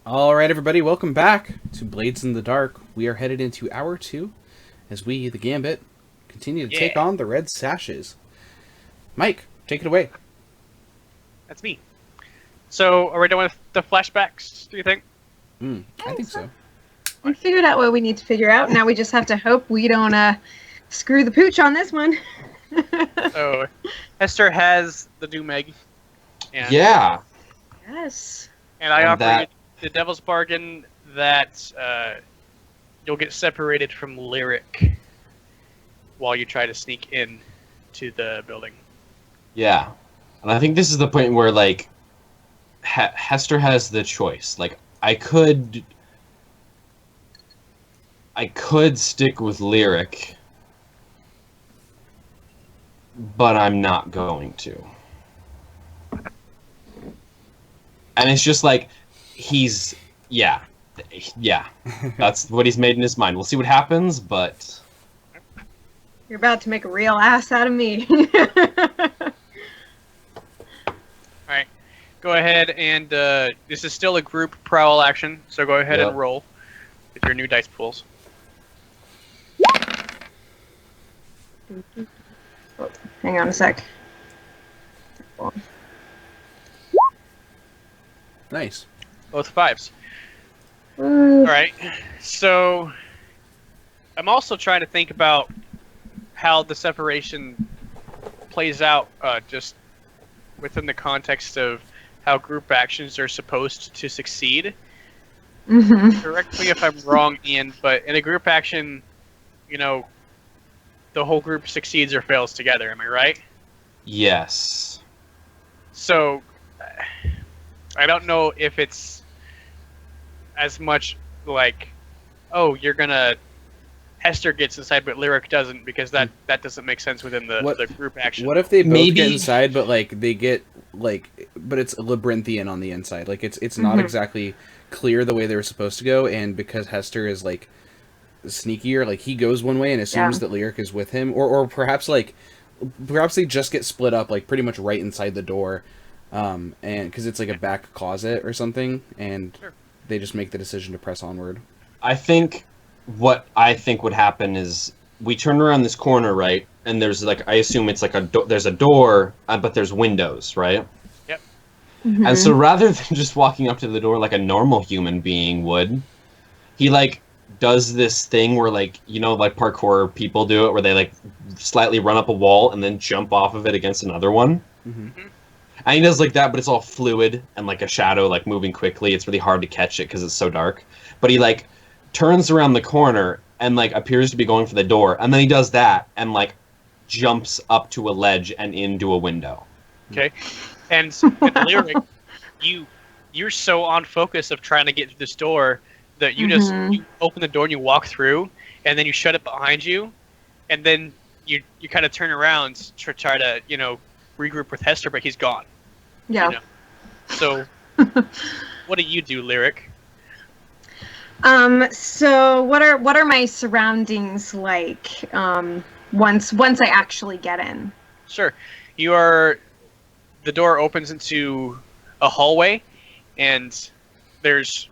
Alright, everybody, welcome back to Blades in the Dark. We are headed into Hour 2 as we, the Gambit, continue to take on the Red Sashes. Mike, take it away. That's me. So, are we done with the flashbacks, do you think? I think so. We figured out what we need to figure out. Now we just have to hope we don't screw the pooch on this one. So, Hester has the Doom Egg. And, Yeah. Yes. And I And offer that- you the devil's bargain that you'll get separated from Lyric while you try to sneak in to the building. Yeah. And I think this is the point where, like, Hester has the choice. Like, I could stick with Lyric, but I'm not going to. And it's just like, yeah. That's what he's made in his mind. We'll see what happens, but... You're about to make a real ass out of me. Alright, go ahead and this is still a group prowl action, so go ahead Yep. and roll with your new dice pools. Oh, hang on a sec. Nice. Both fives. Ooh. Alright, so I'm also trying to think about how the separation plays out just within the context of how group actions are supposed to succeed. Mhm. Correct me if I'm wrong, Ian, but in a group action, you know, the whole group succeeds or fails together, am I right? Yes. So, I don't know if it's as much like, oh, you're gonna... Hester gets inside, but Lyric doesn't, because that doesn't make sense within the group action. What if they both Maybe- get inside, but like they get but it's labyrinthian on the inside. Like it's not exactly clear the way they were supposed to go, and because Hester is like sneakier, like he goes one way and assumes that Lyric is with him, or perhaps they just get split up like pretty much right inside the door, and because it's like a back closet or something, and they just make the decision to press onward. What I think would happen is we turn around this corner, right? And there's like, I assume it's like there's a door, but there's windows, right? Yep. Mhm. And so rather than just walking up to the door like a normal human being would, he like does this thing where like, you know, like parkour people do it, where they like slightly run up a wall and then jump off of it against another one. Mm-hmm. And he does like that, but it's all fluid and like a shadow, like moving quickly. It's really hard to catch it because it's so dark. But he like turns around the corner and like appears to be going for the door, and then he does that and like jumps up to a ledge and into a window. Okay, and Lyric, you're so on focus of trying to get through this door that you just you open the door and you walk through, and then you shut it behind you, and then you kind of turn around to try to regroup with Hester, but he's gone. Yeah. You know? So, what do you do, Lyric? So what are my surroundings like once I actually get in? Sure. The door opens into a hallway, and there's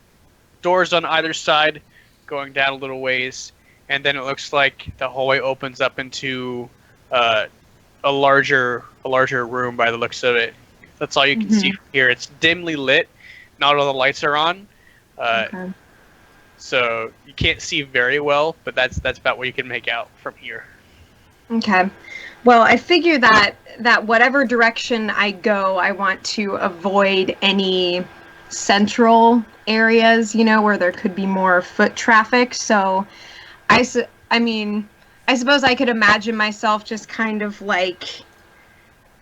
doors on either side going down a little ways, and then it looks like the hallway opens up into a larger room by the looks of it. That's all you can see from here. It's dimly lit. Not all the lights are on. Okay. So you can't see very well, but that's about what you can make out from here. Okay. Well, I figure that whatever direction I go, I want to avoid any central areas, where there could be more foot traffic. So I suppose I could imagine myself just kind of like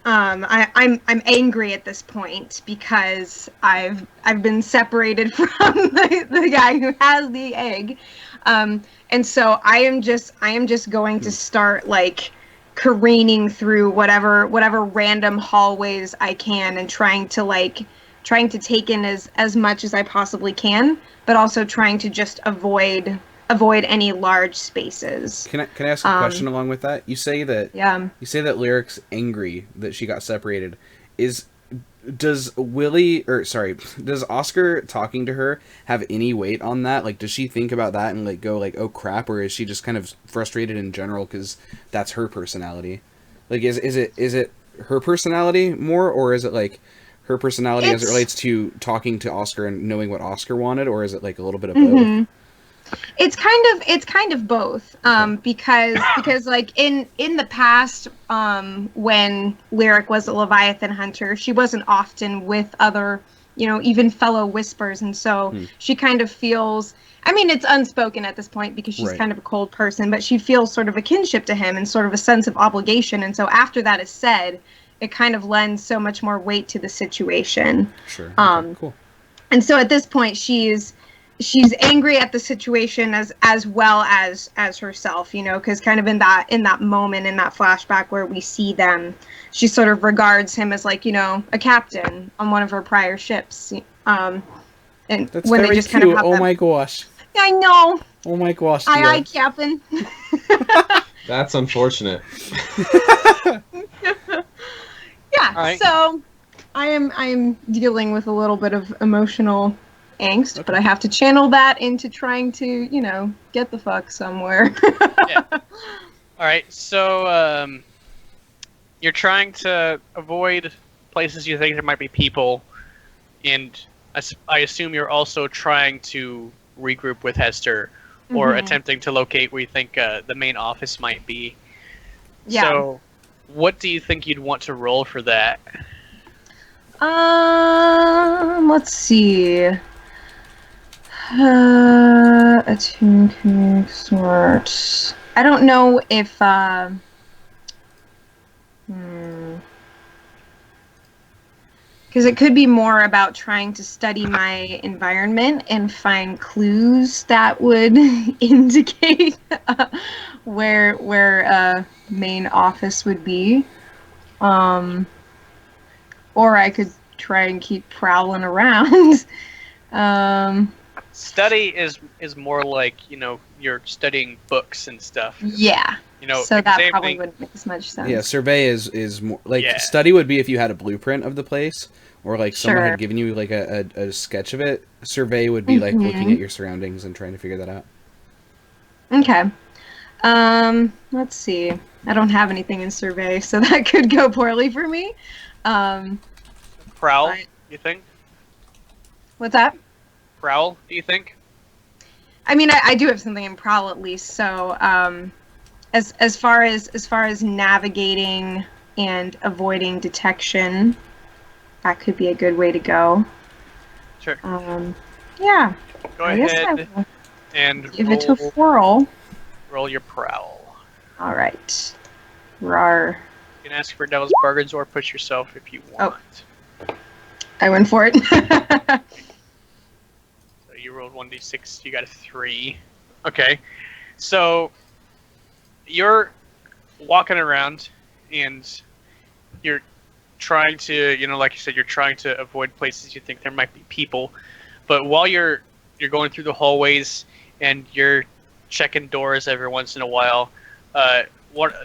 I'm angry at this point because I've been separated from the guy who has the egg, and so I am just going to start like careening through whatever random hallways I can and trying to take in as much as I possibly can, but also trying to just avoid any large spaces. Can I ask a question along with that? You say that Lyric's angry that she got separated. does Oscar talking to her have any weight on that? Like, does she think about that and like go like, oh crap, or is she just kind of frustrated in general because that's her personality? Like, is it her personality more, or is it like her personality as it relates to talking to Oscar and knowing what Oscar wanted, or is it like a little bit of both? It's kind of both, because like in the past, when Lyric was a Leviathan hunter, she wasn't often with other, even fellow Whispers, and so she kind of feels. I mean, it's unspoken at this point because she's kind of a cold person, but she feels sort of a kinship to him and sort of a sense of obligation, and so after that is said, it kind of lends so much more weight to the situation. Sure. Okay, cool. And so at this point, she's angry at the situation as well as herself, because kind of in that moment, in that flashback where we see them, she sort of regards him as like, a captain on one of her prior ships. And that's when very they just cute. kind of have my gosh. I know. Oh my gosh. Aye, Captain. That's unfortunate. Yeah. Right. So I'm dealing with a little bit of emotional angst, but I have to channel that into trying to, get the fuck somewhere. Yeah. All right. So you're trying to avoid places you think there might be people, and I assume you're also trying to regroup with Hester, or attempting to locate where you think the main office might be. Yeah. So, what do you think you'd want to roll for that? Let's see. Attuned smart. I don't know if because it could be more about trying to study my environment and find clues that would indicate where main office would be. Or I could try and keep prowling around. Study is more like, you're studying books and stuff. Yeah. So that probably wouldn't make as much sense. Yeah, survey is more like study would be if you had a blueprint of the place, or like someone had given you like a sketch of it. Survey would be like looking at your surroundings and trying to figure that out. Okay. Let's see. I don't have anything in survey, so that could go poorly for me. Prowl, you think? What's that? Prowl, do you think? I mean, I do have something in prowl at least. So, as far as navigating and avoiding detection, that could be a good way to go. Sure. Yeah. Go ahead and give it a whirl. Roll your prowl. All right. Rawr. You can ask for devil's bargains or push yourself if you want. Oh. I went for it. So you rolled 1d6. You got a 3. Okay. So you're walking around and you're trying to, like you said, you're trying to avoid places you think there might be people. But while you're going through the hallways and you're checking doors every once in a while,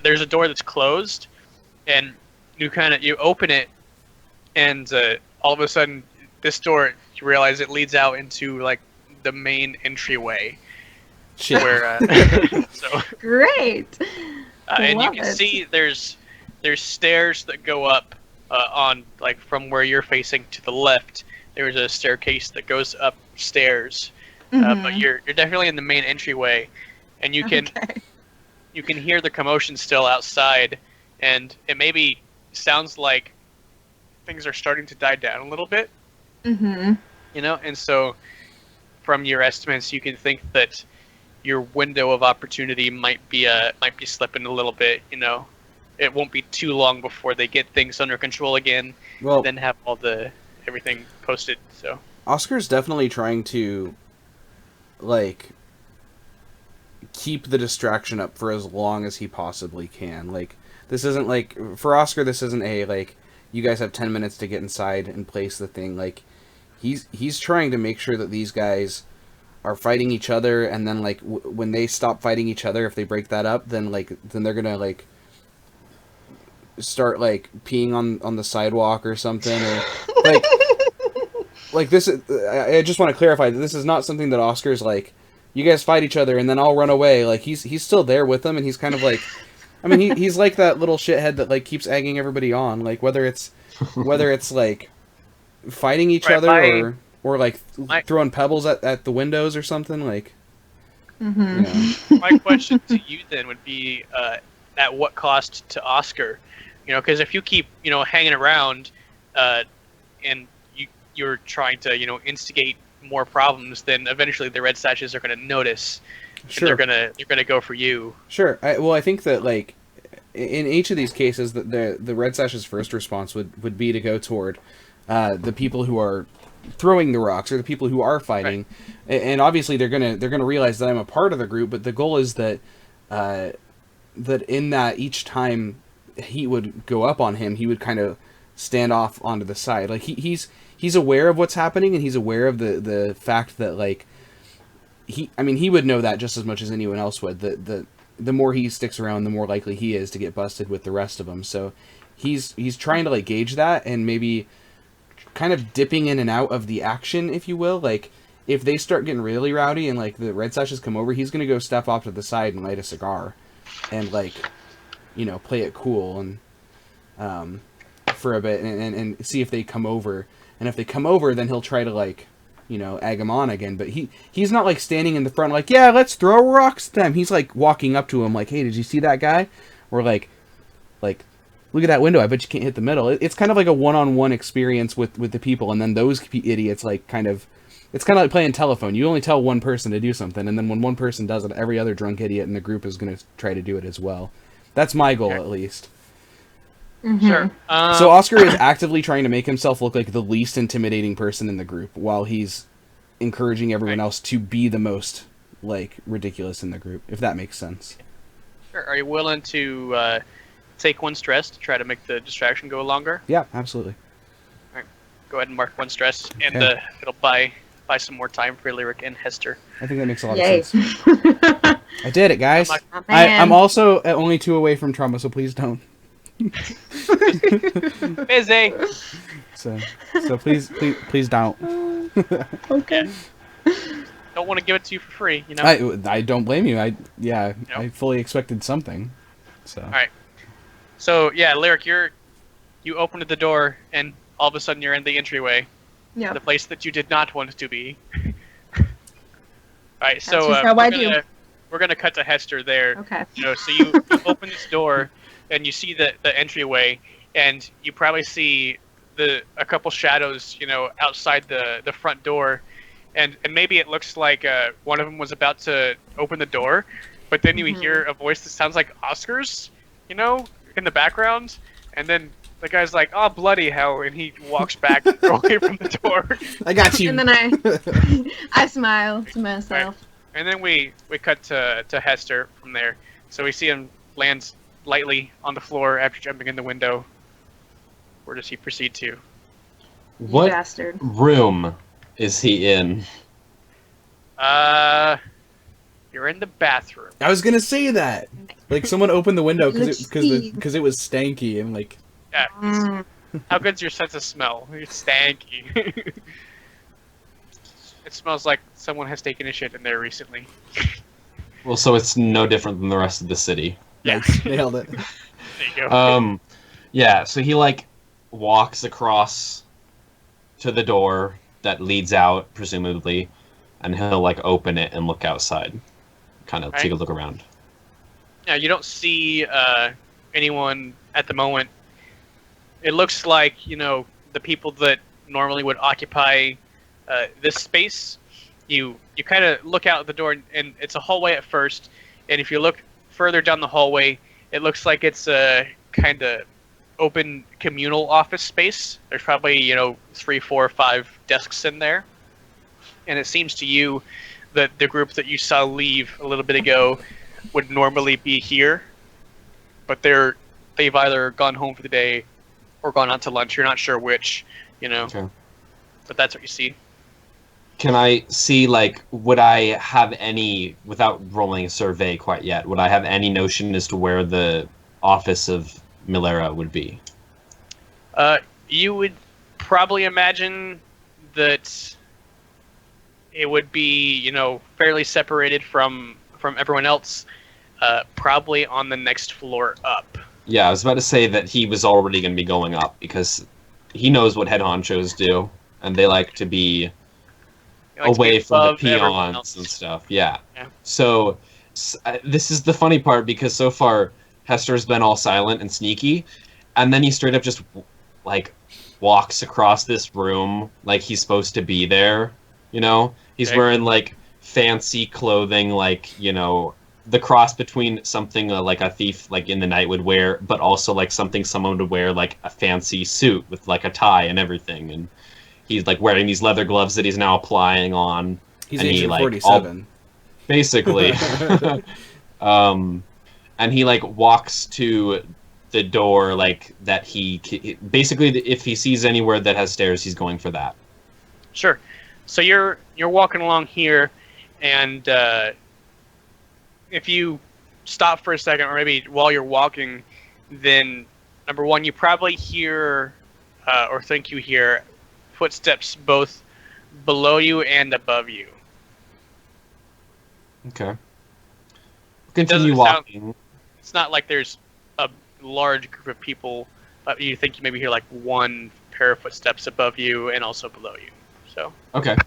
there's a door that's closed, and you open it, and all of a sudden this door, you realize it leads out into like the main entryway. Shit. Where so great. And you can see there's stairs that go up on, like, from where you're facing to the left. There's a staircase that goes upstairs, but you're definitely in the main entryway, and you can hear the commotion still outside, and it maybe sounds like things are starting to die down a little bit. And so from your estimates, you can think that your window of opportunity might be slipping a little bit. It won't be too long before they get things under control again, and then have everything posted. So Oscar's definitely trying to, like, keep the distraction up for as long as he possibly can. Like, this isn't like, for Oscar, this isn't a, like, you guys have 10 minutes to get inside and place the thing. Like, he's trying to make sure that these guys are fighting each other, and then, like, when they stop fighting each other, if they break that up, then they're gonna, like, start, like, peeing on the sidewalk or something, or like this. I just want to clarify that this is not something that Oscar's like. You guys fight each other and then I'll run away. Like he's still there with them, and he's kind of like, I mean, he's like that little shithead that like keeps egging everybody on. Like whether it's like fighting each other or like throwing pebbles at the windows or something like. Mm-hmm. My question to you then would be, at what cost to Oscar? Because if you keep hanging around, and you're trying to instigate more problems, then eventually the Red Sashes are going to notice. Sure. And they're gonna go for you. Sure. I think that like in each of these cases, the Red Sashes' first response would be to go toward the people who are throwing the rocks or the people who are fighting, right. And obviously they're gonna realize that I'm a part of the group. But the goal is that in that each time he would go up on him, he would kind of stand off onto the side. Like he's aware of what's happening, and he's aware of the fact that like he would know that just as much as anyone else would. The more he sticks around, the more likely he is to get busted with the rest of them. So he's trying to like gauge that and maybe kind of dipping in and out of the action, if you will. Like if they start getting really rowdy and like the Red Sashes come over, he's gonna go step off to the side and light a cigar and like play it cool and for a bit and see if they come over. And if they come over, then he'll try to like egg them on again. But he's not like standing in the front like, yeah, let's throw rocks at them. He's like walking up to him like, hey, did you see that guy? Or like look at that window, I bet you can't hit the middle. It's kind of like a one-on-one experience with the people, and then those idiots it's kind of like playing telephone. You only tell one person to do something, and then when one person does it, every other drunk idiot in the group is going to try to do it as well. That's my goal, at least. Mm-hmm. Sure. So Oscar is actively trying to make himself look like the least intimidating person in the group, while he's encouraging everyone else to be the most like ridiculous in the group, if that makes sense. Sure. Are you willing to take one stress to try to make the distraction go longer? Yeah, absolutely. All right. Go ahead and mark one stress, and Okay. It'll buy some more time for Lyric and Hester. I think that makes a lot Yay. of sense. I did it, guys. Oh, man. I'm also only 2 away from trauma, so please don't. Busy. So please don't. Okay. Don't want to give it to you for free, I don't blame you. I fully expected something. So. All right. So yeah, Lyric, you opened the door, and all of a sudden you're in the entryway, Yeah. the place that you did not want to be. All right, so just how I do. we're gonna cut to Hester there. Okay. So you open this door, and you see the entryway, and you probably see a couple shadows, outside the front door, and maybe it looks like one of them was about to open the door, but then you hear a voice that sounds like Oscar's, in the background, and then the guy's like, "Oh, bloody hell," and he walks back away from the door. I got you. And then I smile to myself. Right. And then we cut to Hester from there. So we see him land lightly on the floor after jumping in the window. Where does he proceed to? You What bastard. room is he in? You're in the bathroom. I was gonna say that. Like someone opened the window Let's because it was stanky and like. Yeah. Mm. How good's your sense of smell? It's stanky. It smells like someone has taken a shit in there recently. Well, so it's no different than the rest of the city. Yeah. Nice. Nailed it. There you go. Yeah, so he like walks across to the door that leads out, presumably, and he'll like open it and look outside. Kind of take a look around. Yeah, you don't see anyone at the moment. It looks like, the people that normally would occupy this space. You kind of look out the door, and it's a hallway at first, and if you look further down the hallway, it looks like it's a kind of open communal office space. There's probably 3, 4, 5 desks in there, and it seems to you that the group that you saw leave a little bit ago would normally be here, but they've either gone home for the day or gone out to lunch. You're not sure which, Okay. but that's what you see. Can I see, like, would I have any, without rolling a survey quite yet, would I have any notion as to where the office of Milera would be? You would probably imagine that it would be, fairly separated from everyone else, probably on the next floor up. Yeah, I was about to say that he was already going to be going up because he knows what head honchos do, and they like to be away from the peons and stuff. Yeah. So this is the funny part because so far Hester's been all silent and sneaky, and then he straight up just like walks across this room like he's supposed to be there. He's wearing like fancy clothing, like the cross between something like a thief like in the night would wear, but also like something someone would wear, like a fancy suit with like a tie and everything. And he's like wearing these leather gloves that he's now applying on. He's and Agent 47. Basically. And he like walks to the door like that. He basically, if he sees anywhere that has stairs, he's going for that. Sure. So you're walking along here, and if you stop for a second, or maybe while you're walking, then number one, you probably hear or think you hear footsteps both below you and above you. Okay. Continue walking. It's not like there's a large group of people, but you think you maybe hear like one pair of footsteps above you and also below you. So. Okay.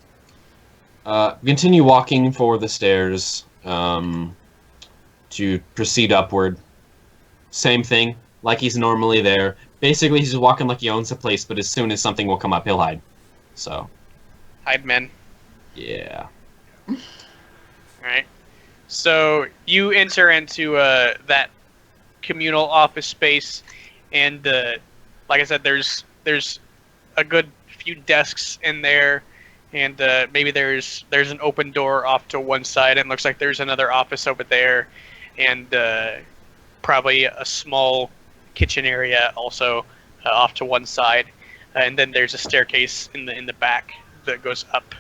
Continue walking for the stairs to proceed upward. Same thing, like he's normally there. Basically, he's just walking like he owns the place, but as soon as something will come up, he'll hide. So. Hide men. Yeah. Alright. So you enter into that communal office space, and like I said, there's a good few desks in there, and maybe there's an open door off to one side, and it looks like there's another office over there, and probably a small kitchen area also off to one side, and then there's a staircase in the back that goes up,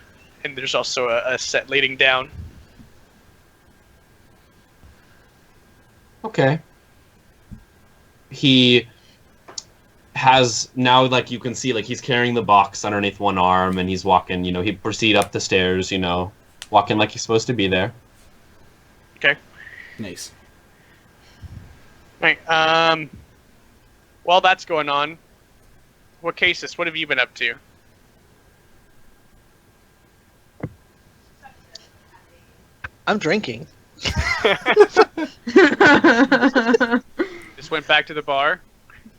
and there's also a set leading down. Okay. He has now, like, you can see, like, he's carrying the box underneath one arm, and he's walking, he proceed up the stairs, walking like he's supposed to be there. Okay. Nice. Right. While that's going on, what have you been up to? I'm drinking. Just went back to the bar?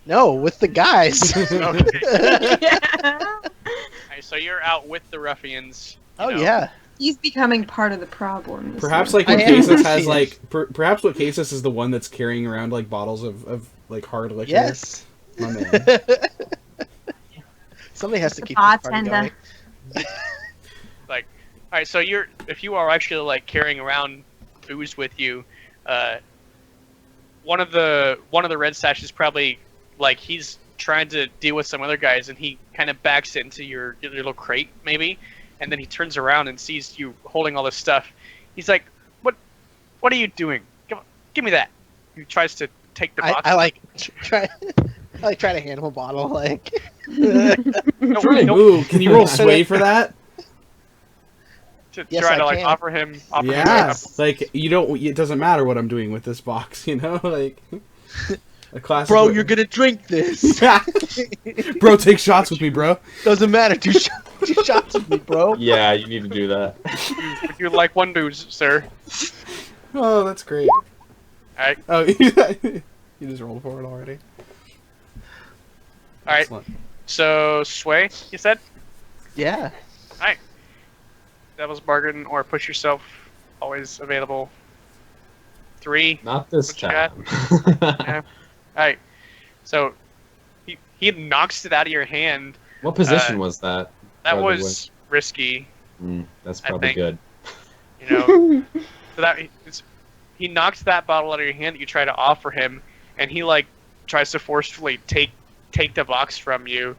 No, with the guys. Okay. Yeah. Right, so you're out with the ruffians. Yeah. He's becoming part of the problem. Perhaps like what Casus has like. Perhaps what Casus is the one that's carrying around like bottles of like hard liquor. Yes. My man. Somebody has to keep this party going. Like, all right. So if you are actually like carrying around booze with you, one of the red sashes probably like he's trying to deal with some other guys, and he kind of backs into your little crate maybe, and then he turns around and sees you holding all this stuff. He's like, what are you doing? Come on, give me that. He tries to take the box. I try to handle a bottle like. Ooh, can you roll sway for that? Try to like offer him. Yeah, like you don't. It doesn't matter what I'm doing with this box, like. A classic. Bro, you're gonna drink this. Bro, take shots with me, bro. Doesn't matter. Two shots with me, bro. Yeah, you need to do that. Would you like one booze, sir? Oh, that's great. Alright. Oh, you just rolled for it already. Alright. So, sway, you said? Yeah. Alright. Devil's Bargain or Push Yourself, always available. 3. Not this What you time. Yeah. Alright. So, he knocks it out of your hand. What position was that? That was risky. That's probably good. So he knocks that bottle out of your hand that you try to offer him, and he like tries to forcefully take the box from you.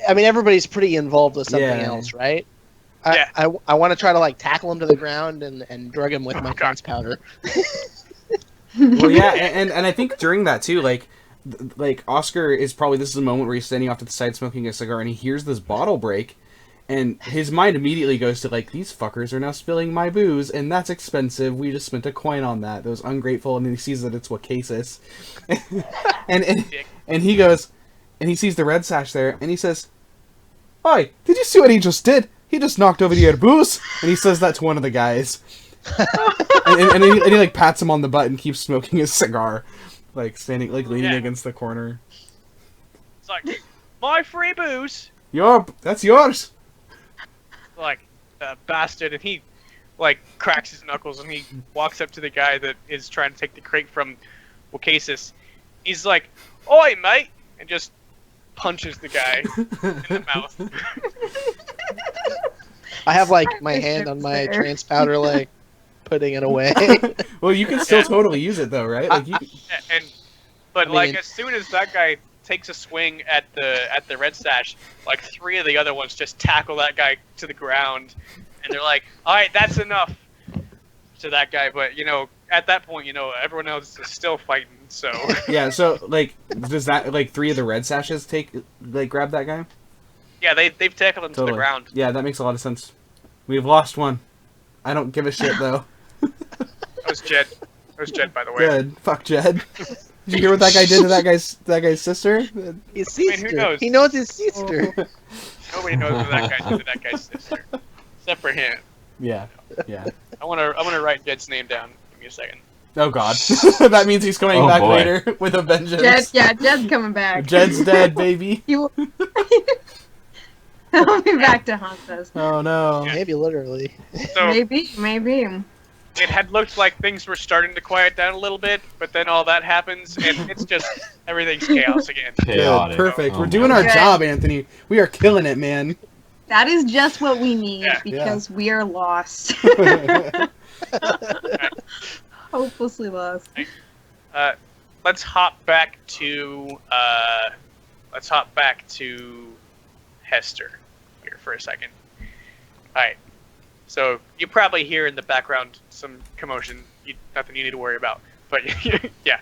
Everybody's pretty involved with something else, right? Yeah. I want to try to like tackle him to the ground and drug him with my trance powder. Well, yeah, and I think during that too, like like Oscar is probably, this is a moment where he's standing off to the side smoking a cigar, and he hears this bottle break, and his mind immediately goes to like, these fuckers are now spilling my booze, and that's expensive. We just spent a coin on that. Those ungrateful. And then he sees that it's Wacasis, and he goes, and he sees the red sash there, and he says, "Oi, did you see what he just did? He just knocked over your booze." And he says that to one of the guys, and he like pats him on the butt and keeps smoking his cigar, like standing, like leaning against the corner. It's like, my free booze. That's yours. Like, bastard, and he, like, cracks his knuckles, and he walks up to the guy that is trying to take the crate from Wacasis. He's like, "Oi, mate!" and just punches the guy in the mouth. I have like my hand on my trance powder, like putting it away. Well, you can still totally use it though, right? Like But as soon as that guy takes a swing at the red sash, like 3 of the other ones just tackle that guy to the ground, and they're like, "All right, that's enough." To that guy, but at that point, everyone else is still fighting. So yeah, so like, does that like 3 of the red sashes grab that guy? Yeah, they've tackled him to the ground. Yeah, that makes a lot of sense. We've lost one. I don't give a shit though. That was Jed. That was Jed, by the way. Good. Fuck Jed. Did you hear what that guy did to that guy's sister? His sister. Who knows? He knows his sister. Nobody knows what that guy did to that guy's sister, except for him. Yeah. I'm gonna write Jed's name down. Give me a second. Oh God, that means he's coming back later with a vengeance. Jed's coming back. Jed's dead, baby. He'll be back to haunt us. Oh no. Yeah. Maybe literally. So Maybe. it had looked like things were starting to quiet down a little bit, but then all that happens, and it's just everything's chaos again. Good, perfect. Oh, We're doing our job, Anthony. We are killing it, man. That is just what we need because we are lost. Hopelessly lost. Let's hop back to Hester here for a second. All right. So you probably hear in the background some commotion. Nothing you need to worry about. But yeah.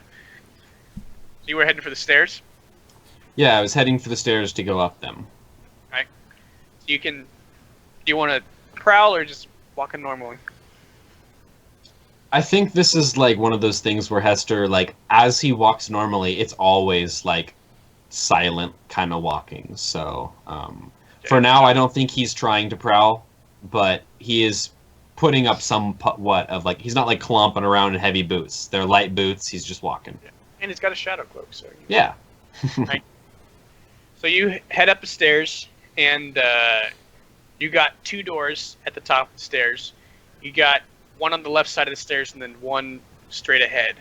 You were heading for the stairs? Yeah, I was heading for the stairs to go up them. All right. Do you want to prowl or just walking normally? I think this is like one of those things where Hester, like, as he walks normally, it's always like silent kind of walking. So for now, I don't think he's trying to prowl, but he is putting up somewhat of like, he's not like clomping around in heavy boots. They're light boots. He's just walking. Yeah. And he's got a shadow cloak, so yeah. Right. So you head up the stairs, and you got 2 doors at the top of the stairs. You got one on the left side of the stairs, and then one straight ahead.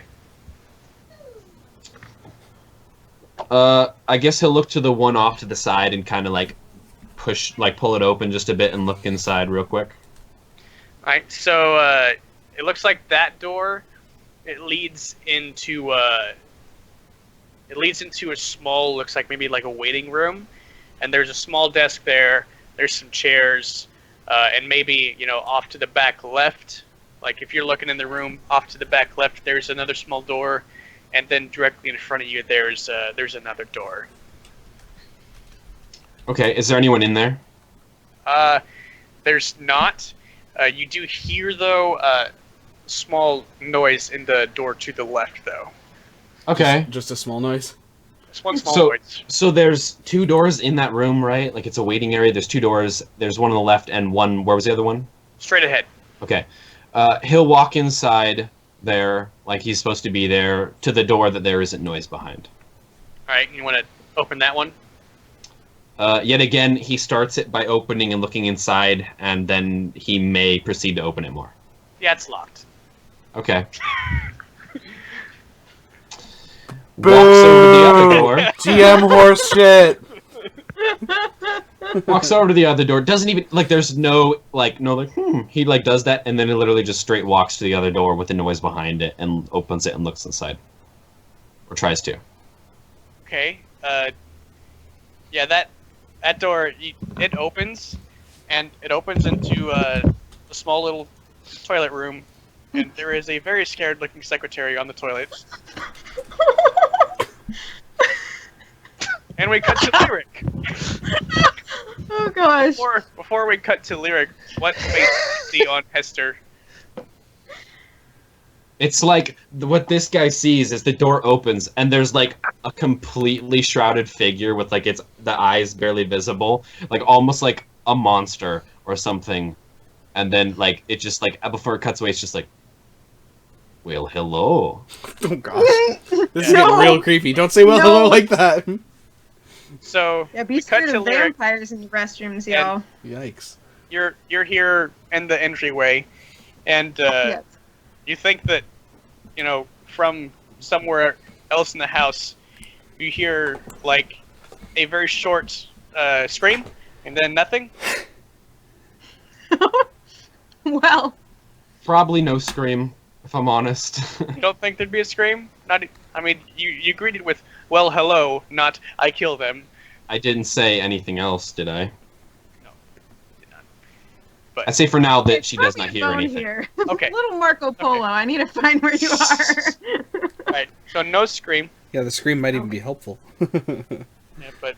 I guess he'll look to the one off to the side and kind of like pull it open just a bit and look inside real quick. All right. So it looks like that door. It leads into a small, looks like maybe like a waiting room, and there's a small desk there. There's some chairs, and maybe off to the back left. Like if you're looking in the room, off to the back left, there's another small door, and then directly in front of you, there's another door. Okay, is there anyone in there? There's not. You do hear though a small noise in the door to the left, though. Okay. Just a small noise. Just one small noise. So there's 2 doors in that room, right? Like it's a waiting area. There's 2 doors. There's one on the left and one. Where was the other one? Straight ahead. Okay. He'll walk inside there, like he's supposed to be there, to the door that there isn't noise behind. All right, you want to open that one? Yet again, he starts it by opening and looking inside, and then he may proceed to open it more. Yeah, it's locked. Okay. Walks over to the other door. GM horse shit. Walks over to the other door. Doesn't even like. There's no. He like does that, and then it literally just straight walks to the other door with the noise behind it, and opens it and looks inside, or tries to. Okay. Yeah, that door it opens, and it opens into a small little toilet room, and there is a very scared-looking secretary on the toilet. And we cut to Lyric. Oh gosh. Before we cut to Lyric, what face do you see on Hester? It's like what this guy sees is the door opens and there's like a completely shrouded figure with like the eyes barely visible, like almost like a monster or something. And then like it just like before it cuts away, it's just like, well, hello. Oh gosh, this is No. getting real creepy. Don't say well No. hello like that. So Yeah, be we cut scared to of Lyric. vampires in the restrooms, y'all. Yikes. You're here in the entryway, and Yes. you think that, from somewhere else in the house, you hear like a very short scream, and then nothing. Well, Probably no scream, if I'm honest. You don't think there'd be a scream? I mean, you greeted with "Well, hello," not "I kill them." I didn't say anything else, did I? No, did not. But I'd say for now that there's she does probably not a hear phone anything. Here. Okay. Little Marco Polo. I need to find where you are. right, so no scream. Yeah, the scream might even be helpful. Yeah, but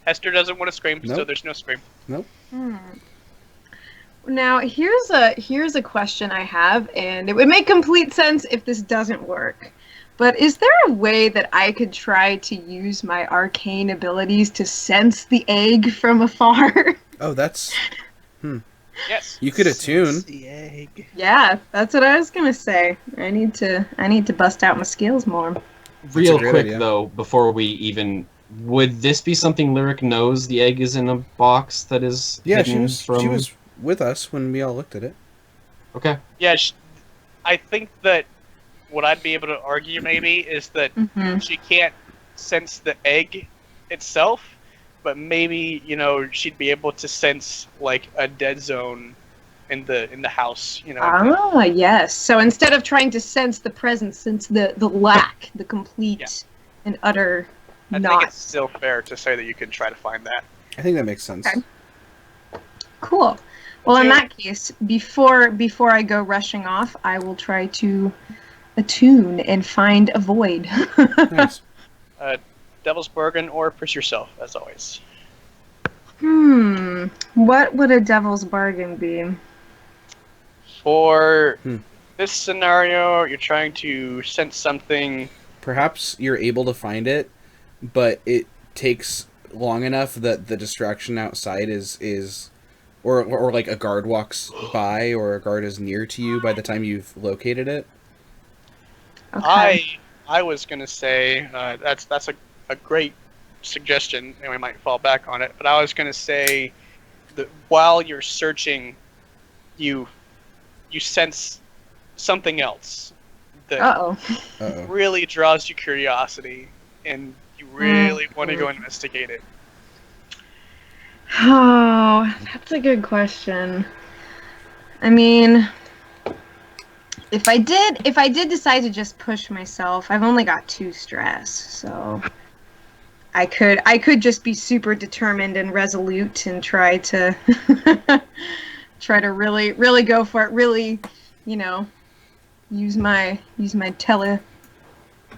Hester doesn't want to scream, so Nope. there's no scream. Now here's a question I have, and it would make complete sense if this doesn't work. But is there a way that I could try to use my arcane abilities to sense the egg from afar? Oh, that's... Yes. You could attune. The egg. Yeah, that's what I was gonna say. I need to bust out my skills more. Real great quick idea. though, before we even, would this be something Lyric knows the egg is in a box that is Yeah, hidden she from... was with us when we all looked at it. Okay. Yeah, I think that what I'd be able to argue maybe is that Mm-hmm. she can't sense the egg itself, but maybe she'd be able to sense like a dead zone in the house. Ah, yes. So instead of trying to sense the presence, sense the lack, the complete Yeah. and utter I think not. it's still fair to say that you can try to find that. I think that makes sense. Okay. Cool. Well, in Attune. that case, before I go rushing off, I will try to attune and find a void. Nice. Devil's Bargain or Push Yourself, as always. What would a devil's bargain be? For Hmm. this scenario, you're trying to sense something. Perhaps you're able to find it, but it takes long enough that the distraction outside is or like a guard walks by or a guard is near to you by the time you've located it. Okay. I was gonna say that's a great suggestion, and we might fall back on it. But I was gonna say that while you're searching, you sense something else that Uh-oh. Uh-oh. really draws your curiosity, and you really want to go investigate it. Oh, that's a good question. I mean, if I did decide to just push myself, I've only got 2 stress, so I could just be super determined and resolute and try to really go for it, really, use my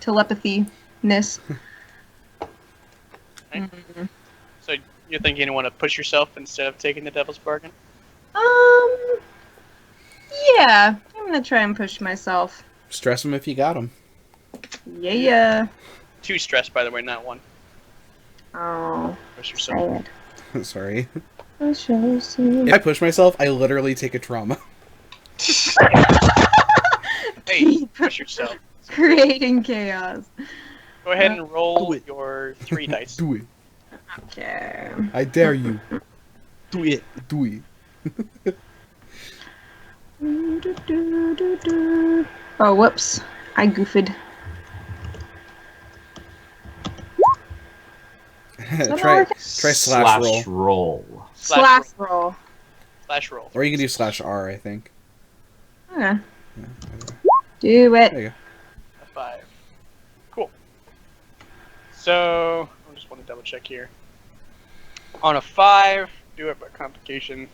telepathy-ness. Right? So you're thinking you want to push yourself instead of taking the Devil's Bargain? Yeah, I'm gonna try and push myself. Stress them if you got them. Yeah. 2 stress, by the way, not 1. Oh, Push yourself. sad. Sorry. I shall see. If I push myself, I literally take a trauma. Hey, push yourself. Creating chaos. Go ahead and Do roll it. your 3 dice. Do it. Okay. I dare you. Do it. Do it. Oh, whoops. I goofed. try slash roll. roll. Slash roll. Slash roll. Or you can do slash R, I think. Okay. Do it. There you go. A 5. Cool. So, I just want to double check here. On a 5, do it by complication.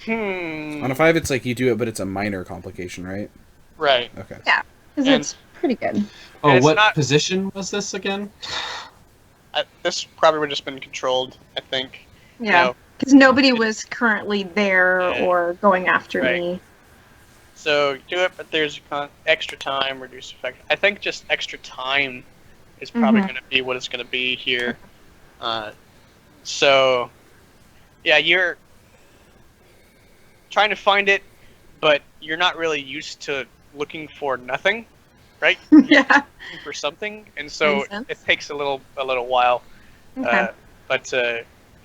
On a 5, it's like you do it, but it's a minor complication, right? Right. Okay. Because And- it's pretty good. Oh, it's what not- position was this again? This probably would have just been controlled, I think. Yeah, No. because nobody was currently there Yeah. or going after Right. me. So do it, but there's extra time, reduce effect. I think just extra time is probably going to be what it's going to be here. So, yeah, you're trying to find it, but you're not really used to looking for nothing, right? Yeah. Looking for something, and so Makes sense. it takes a little while. Okay. But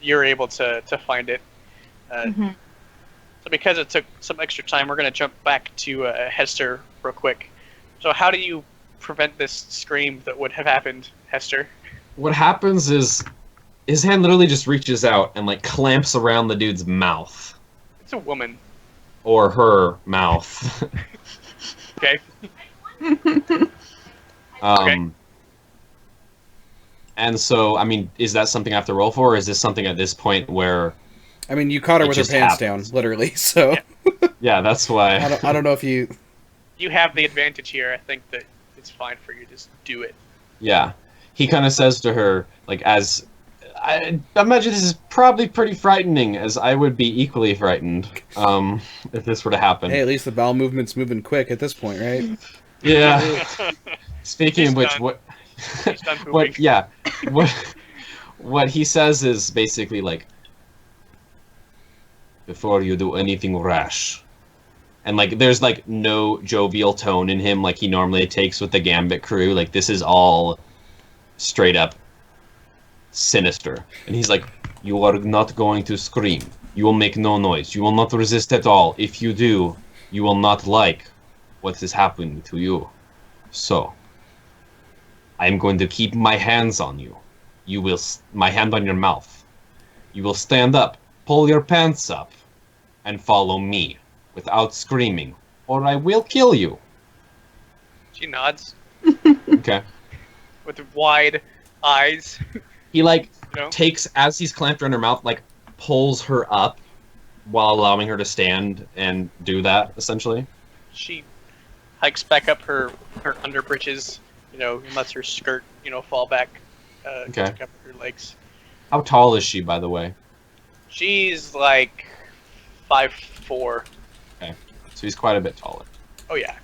you're able to find it. Mhm. So because it took some extra time, we're going to jump back to Hester real quick. So how do you prevent this scream that would have happened, Hester? What happens is his hand literally just reaches out and like clamps around the dude's mouth. It's a woman. Or her mouth. Okay. Okay. And so, I mean, is that something I have to roll for, or is this something at this point where... I mean, you caught her It with her just pants happens. down, literally, so... Yeah. Yeah, that's why... I don't know if you... You have the advantage here. I think that it's fine for you to just do it. Yeah. He kind of says to her, like, as... I imagine this is probably pretty frightening, as I would be equally frightened, if this were to happen. Hey, at least the bowel movement's moving quick at this point, right? Yeah. Speaking He's of which, done. what... He's done pooping. what? Yeah. What he says is basically like, before you do anything rash, and like there's like no jovial tone in him like he normally takes with the Gambit crew. Like this is all straight up sinister. And he's like, you are not going to scream. You will make no noise. You will not resist at all. If you do, you will not like what is happening to you. So, I am going to keep my hands on you. You will, my hand on your mouth. You will stand up, pull your pants up, and follow me without screaming, or I will kill you. She nods Okay. with wide eyes. He like You know? takes, as he's clamped around her mouth, like pulls her up while allowing her to stand and do that, essentially. She hikes back up her under breeches, and lets her skirt, fall back Okay. to cover her legs. How tall is she, by the way? She's like 5'4". So he's quite a bit taller. Oh yeah.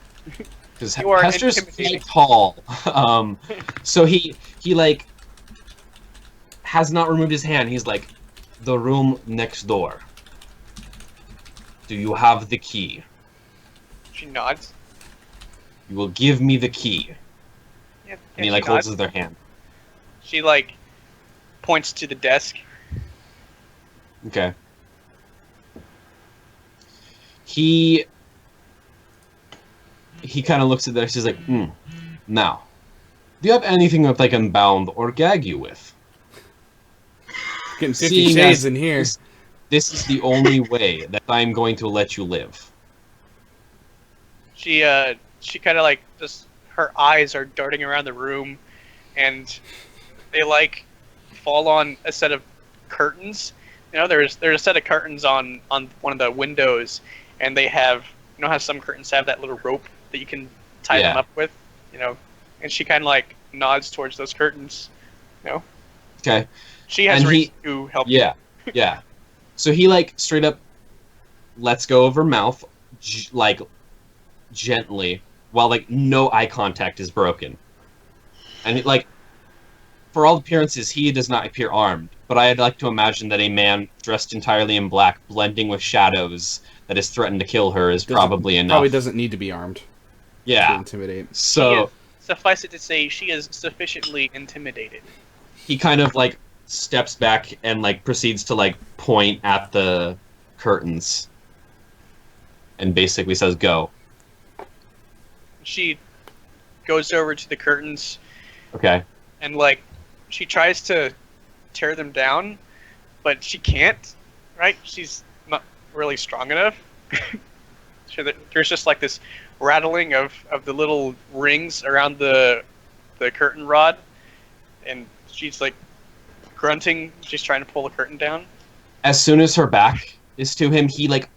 Because You are Hester's intimidating. quite tall. So he like has not removed his hand. He's like, the room next door. Do you have the key? She nods. You will give me the key. Yeah, And he she like nods. holds their hand. She like points to the desk. Okay. He kind of looks at this. He's like, now, do you have anything that I can bound or gag you with? Getting 50 Seeing shades as in here. This is the only way that I'm going to let you live. She kind of like just her eyes are darting around the room, and they like fall on a set of curtains. There's a set of curtains on one of the windows, and they have how some curtains have that little rope that you can tie them Yeah. up with, and she kind of like nods towards those curtains. Okay. She has And reason to help. Yeah. Yeah. So he like straight up lets go of her mouth, like gently, while like no eye contact is broken. And it, like, for all appearances, he does not appear armed. But I'd like to imagine that a man dressed entirely in black, blending with shadows, that has threatened to kill her is probably enough. Probably doesn't need to be armed to Yeah. intimidate. So Suffice it to say, she is sufficiently intimidated. he kind of like steps back and like proceeds to like point at the curtains and basically says, "Go." She goes over to the curtains Okay. and like she tries to tear them down, but she can't. Right? She's not really strong enough. So there's just like this rattling of the little rings around the curtain rod, and she's like grunting. She's trying to pull the curtain down. As soon as her back is to him, he like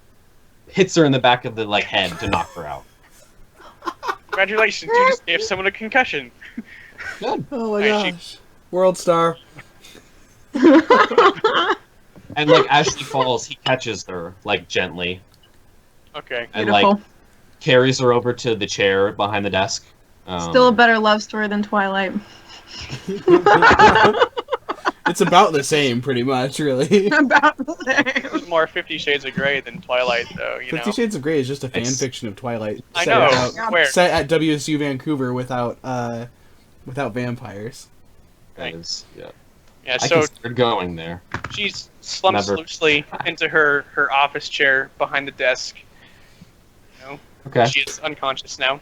hits her in the back of the like head to knock her out. Congratulations, you just gave someone a concussion. Good. Oh my Alright, gosh. World star. And like as she falls, he catches her like gently Okay. and Beautiful. like carries her over to the chair behind the desk. Still a better love story than Twilight. It's about the same, pretty much, really. About the It's same. more 50 Shades of Grey than Twilight, though, you know? 50 Shades of Grey is just a fan It's- fiction of Twilight. I set know. out- Where? Set at WSU Vancouver without vampires. Yeah. Yeah, I so considered going there. she slumps Never. loosely into her office chair behind the desk. You know, Okay. she is unconscious now.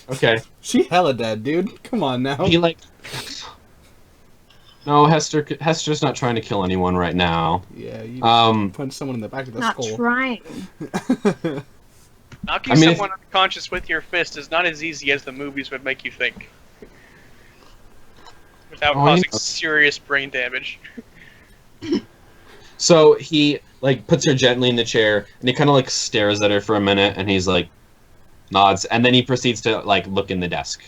Okay. She hella dead, dude. Come on now. He like. No, Hester's not trying to kill anyone right now. Yeah, you Um, punch someone in the back of the Not skull. trying. Knocking I mean, someone unconscious with your fist is not as easy as the movies would make you think. Without Oh, you causing know. serious brain damage. So he like puts her gently in the chair, and he kind of like stares at her for a minute, and he's like nods, and then he proceeds to like look in the desk,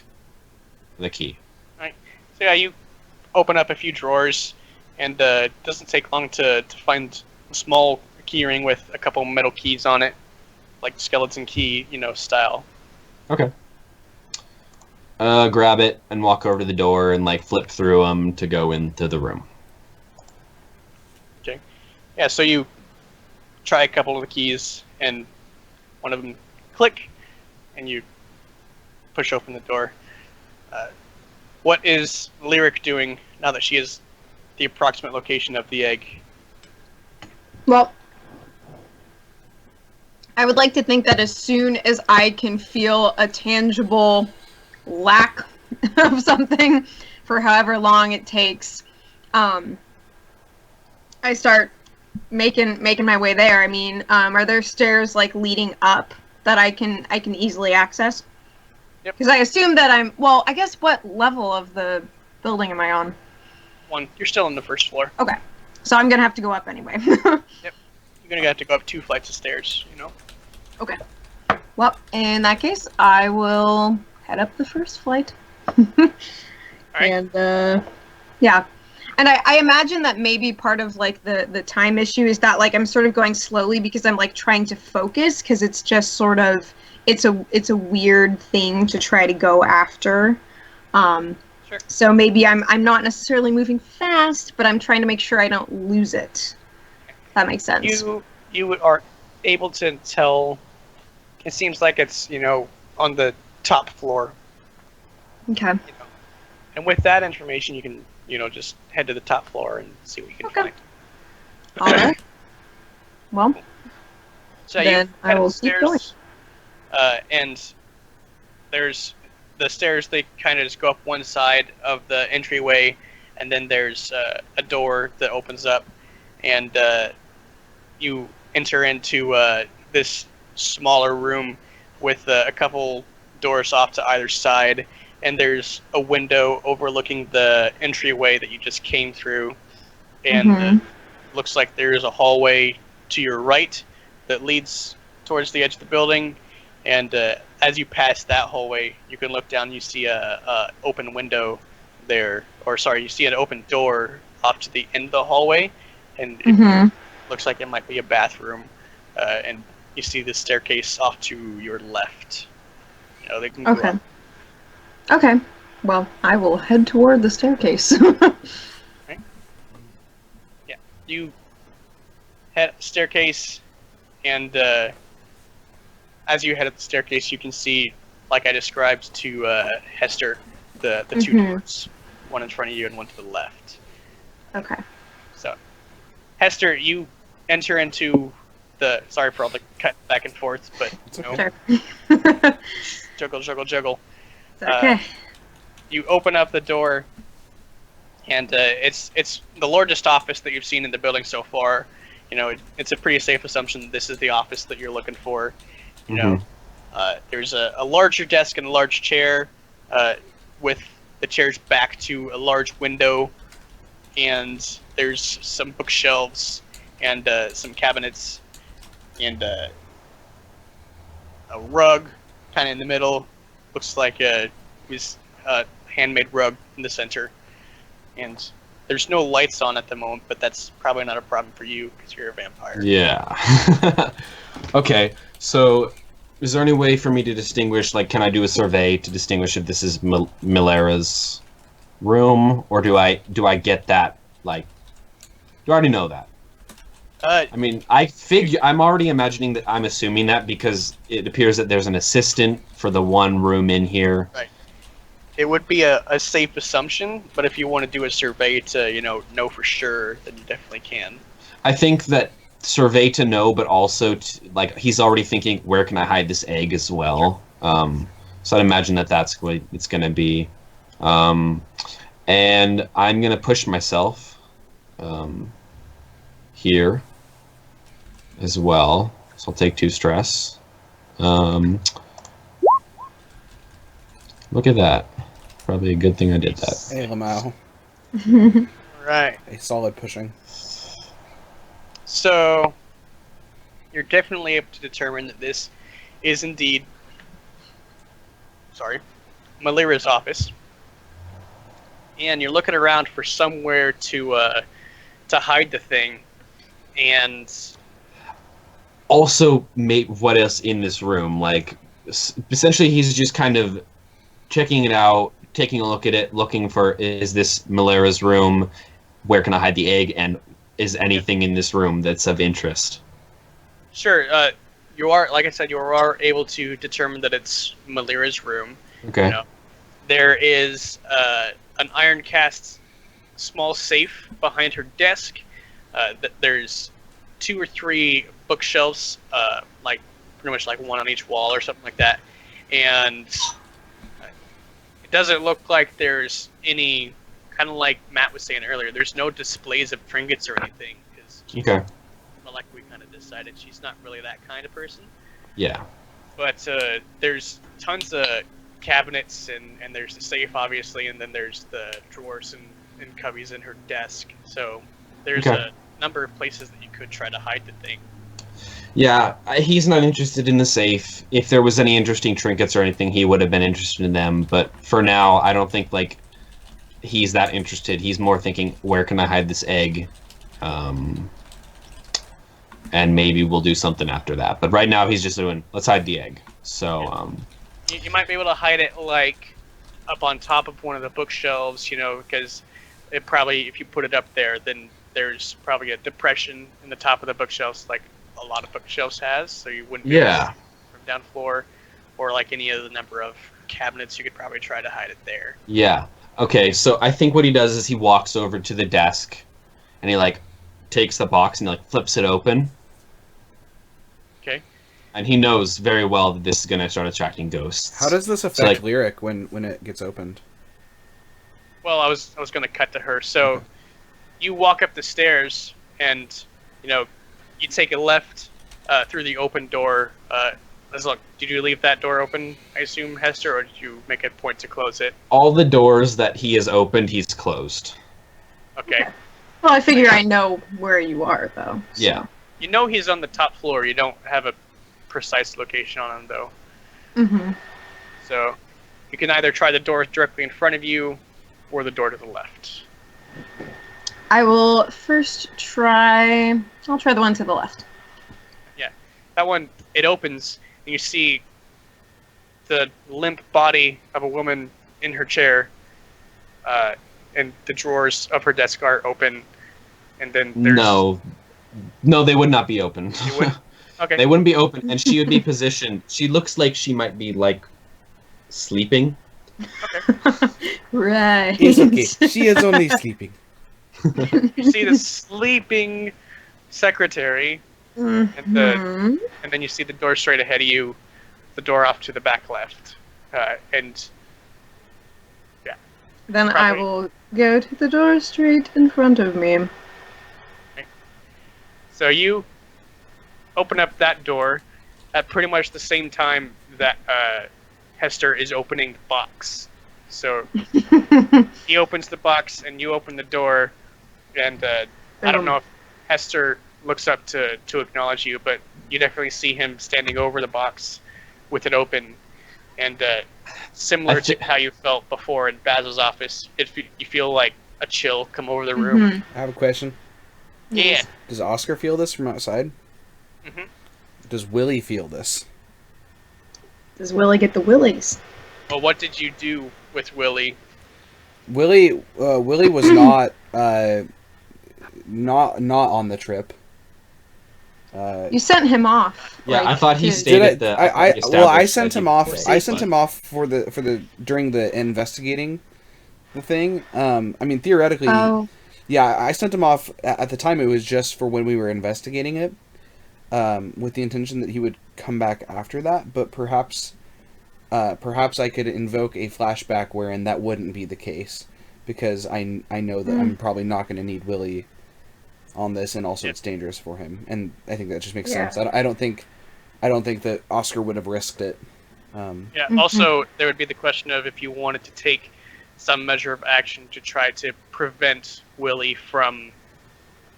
for the key. So yeah, you open up a few drawers, and it doesn't take long to find a small key ring with a couple metal keys on it, like skeleton key, style. Okay. Grab it and walk over to the door and like flip through them to go into the room. Yeah, so you try a couple of the keys, and one of them click, and you push open the door. What is Lyric doing now that she has the approximate location of the egg? Well, I would like to think that as soon as I can feel a tangible lack of something for however long it takes, I start making my way there. I mean, are there stairs like leading up that I can easily access? Yep. Because I assume that I guess what level of the building am I on? One, you're still on the first floor. Okay. So I'm gonna have to go up anyway. You're gonna have to go up 2 flights of stairs, Okay. Well, in that case, I will head up the first flight. Alright. And yeah. And I imagine that maybe part of like the time issue is that like I'm sort of going slowly because I'm like trying to focus because it's just sort of it's a weird thing to try to go after. Sure. So maybe I'm not necessarily moving fast, but I'm trying to make sure I don't lose it. That makes sense. You are able to tell. It seems like it's on the top floor, Okay. and with that information, you can just head to the top floor and see what you can Okay. find. All right. Well, So Then you I head will upstairs, keep going. And there's the stairs. They kind of just go up one side of the entryway, and then there's a door that opens up, and you enter into this smaller room with a couple doors off to either side, and there's a window overlooking the entryway that you just came through, and Mhm. looks like there's a hallway to your right that leads towards the edge of the building, and as you pass that hallway, you can look down. You see a open window there, or sorry, you see an open door off to the end of the hallway, and it Mhm. looks like it might be a bathroom, and you see the staircase off to your left. They can go Okay. up. Okay. Well, I will head toward the staircase. You head up the staircase, and as you head up the staircase, you can see, like I described to Hester, the two Mhm. doors, one in front of you and one to the left. Okay. So, Hester, you enter into the. Sorry for all the cut back and forth, but It's you know, okay. Sure. juggle. It's okay. You open up the door, and it's the largest office that you've seen in the building so far. It's a pretty safe assumption that this is the office that you're looking for. There's a larger desk and a large chair, with the chairs back to a large window, and there's some bookshelves and some cabinets and a rug kind of in the middle looks like his handmade rug in the center, and there's no lights on at the moment, but that's probably not a problem for you because you're a vampire. Yeah. Okay, so is there any way for me to distinguish, like, can I do a survey to distinguish if this is Milera's room, or do I get that, like, do I already know that? I mean, I'm already imagining that, I'm assuming that because it appears that there's an assistant for the one room in here. Right. It would be a safe assumption, but if you want to do a survey to, know for sure, then you definitely can. I think that survey to know, but also like he's already thinking, where can I hide this egg as well? So I'd imagine that that's what it's going to be. And I'm going to push myself here as well. So I'll take 2 stress. Look at that. Probably a good thing I did that. Hey, Lamau. Right. A solid pushing. So, you're definitely able to determine that this is indeed, Malira's office. And you're looking around for somewhere to hide the thing. And also, mate, what else in this room? Like, essentially, he's just kind of checking it out, taking a look at it, looking for, is this Malera's room? Where can I hide the egg? And is anything in this room that's of interest? Sure. You are, like I said, you are able to determine that it's Malira's room. Okay. There is an iron cast small safe behind her desk. There's 2 or 3 bookshelves, like pretty much like one on each wall or something like that. And it doesn't look like there's any, kind of like Matt was saying earlier, there's no displays of trinkets or anything. Okay. Well, like we kind of decided, she's not really that kind of person. Yeah. But there's tons of cabinets, and there's the safe, obviously, and then there's the drawers and cubbies in her desk. So there's a number of places that you could try to hide the thing. Yeah, he's not interested in the safe. If there was any interesting trinkets or anything, he would have been interested in them. But for now, I don't think, like, he's that interested. He's more thinking, where can I hide this egg? And maybe we'll do something after that. But right now, he's just doing, let's hide the egg. So, You might be able to hide it, like, up on top of one of the bookshelves, because it probably, if you put it up there, then there's probably a depression in the top of the bookshelves, like a lot of bookshelves has, so you wouldn't be able to see it from down floor, or like any other number of cabinets, you could probably try to hide it there. Yeah. Okay, so I think what he does is he walks over to the desk, and he, like, takes the box and, like, flips it open. Okay. And he knows very well that this is going to start attracting ghosts. How does this affect Lyric when it gets opened? Well, I was going to cut to her. So you walk up the stairs, and you take a left through the open door. Look, did you leave that door open, I assume, Hester, or did you make a point to close it? All the doors that he has opened, he's closed. Okay. Well, I figure I know where you are, though. So. Yeah. You know he's on the top floor. You don't have a precise location on him, though. Mm-hmm. So you can either try the door directly in front of you or the door to the left. I will first try... I'll try the one to the left. Yeah. That one, it opens, and you see the limp body of a woman in her chair, and the drawers of her desk are open, and then there's... No, they would not be open. You would? Okay. They wouldn't be open, and she would be positioned. She looks like she might be, like, sleeping. Okay. Right. It's okay. She is only sleeping. You see the sleeping secretary, and then you see the door straight ahead of you, the door off to the back left, and yeah. Then Probably. I will go to the door straight in front of me. Okay. So you open up that door at pretty much the same time that Hester is opening the box. So he opens the box and you open the door, and I don't know if Hester looks up to acknowledge you, but you definitely see him standing over the box with it open, and similar to how you felt before in Basil's office, you feel like a chill come over the room. I have a question. Yeah. Does Oscar feel this from outside? Mm-hmm. Does Willie feel this? Does Willie get the willies? Well, what did you do with Willie? Willie was not on the trip. You sent him off. Yeah, like, I thought he to- stayed at the. I sent him off. Place, I sent but- him off for the during the investigating the thing. I mean, theoretically, Oh, yeah, I sent him off at the time. It was just for when we were investigating it, with the intention that he would come back after that. But perhaps I could invoke a flashback wherein that wouldn't be the case, because I know that I'm probably not going to need Willie on this, and also it's dangerous for him, and I think that just makes sense. I don't think that Oscar would have risked it. Yeah. Also, there would be the question of if you wanted to take some measure of action to try to prevent Willie from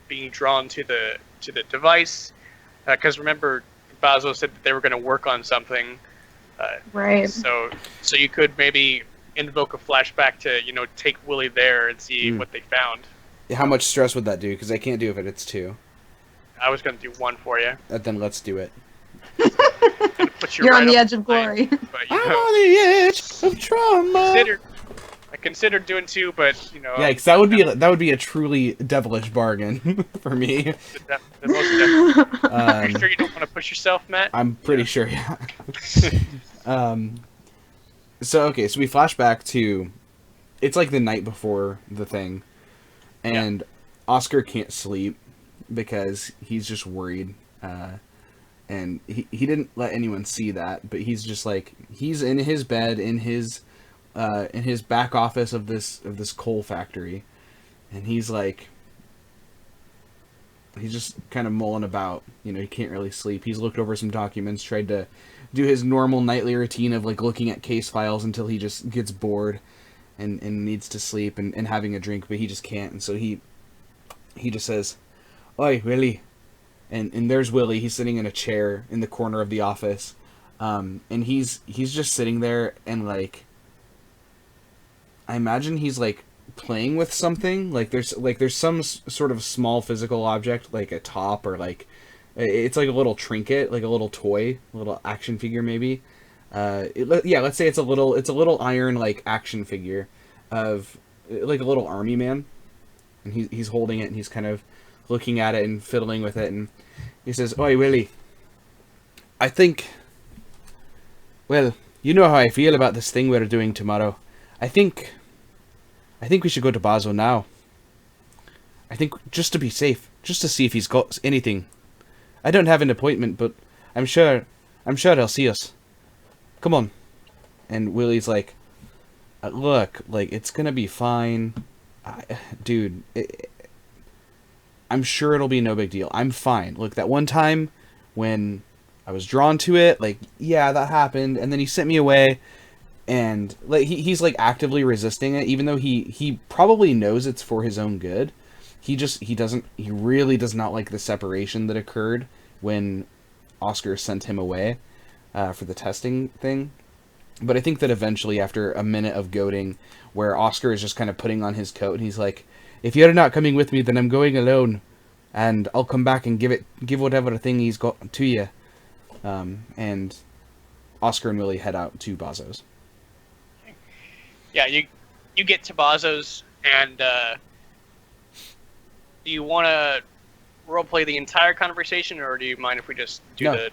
being drawn to the device, because remember, Basil said that they were going to work on something. right. So you could maybe invoke a flashback to take Willie there and see what they found. How much stress would that do? Because I can't do if it's 2. I was going to do one for you. Then let's do it. Put you You're right on the up edge of glory. But, I'm on the edge of trauma. I considered doing 2, but Yeah, because that would be a truly devilish bargain for me. the most Are you Um, sure you don't want to push yourself, Matt? I'm pretty sure. Yeah. So we flash back to, it's like the night before the thing, and Oscar can't sleep because he's just worried, and he didn't let anyone see that, but he's just like, he's in his bed in his back office of this coal factory, and he's just kind of mulling about. He can't really sleep. He's looked over some documents, tried to do his normal nightly routine of like looking at case files until he just gets bored and needs to sleep and having a drink, but he just can't. And so he just says, "Oi, Willie." And there's Willie. He's sitting in a chair in the corner of the office. And he's just sitting there, and like, I imagine he's like playing with something. Like there's some sort of small physical object, like a top, or like it's like a little trinket, like a little toy, a little action figure maybe. Let's say it's a little iron like action figure of like a little army man, and he's holding it, and he's kind of looking at it and fiddling with it, and he says, "Oi, Willie, I think, well, you know how I feel about this thing we're doing tomorrow. I think we should go to Basil now. I think just to be safe, just to see if he's got anything. I don't have an appointment, but I'm sure he'll see us. Come on." And Willie's like, "Look, like, it's gonna be fine, dude. I'm sure it'll be no big deal. I'm fine. Look, that one time when I was drawn to it, like, yeah, that happened, and then he sent me away." And like he's like actively resisting it, even though he probably knows it's for his own good. He really does not like the separation that occurred when Oscar sent him away for the testing thing. But I think that eventually, after a minute of goading, where Oscar is just kind of putting on his coat, and he's like, "If you're not coming with me, then I'm going alone, and I'll come back and give whatever thing he's got to you." And Oscar and Willie head out to Bazo's. Yeah, you get to Bazo's, and do you want to roleplay the entire conversation, or do you mind if we just do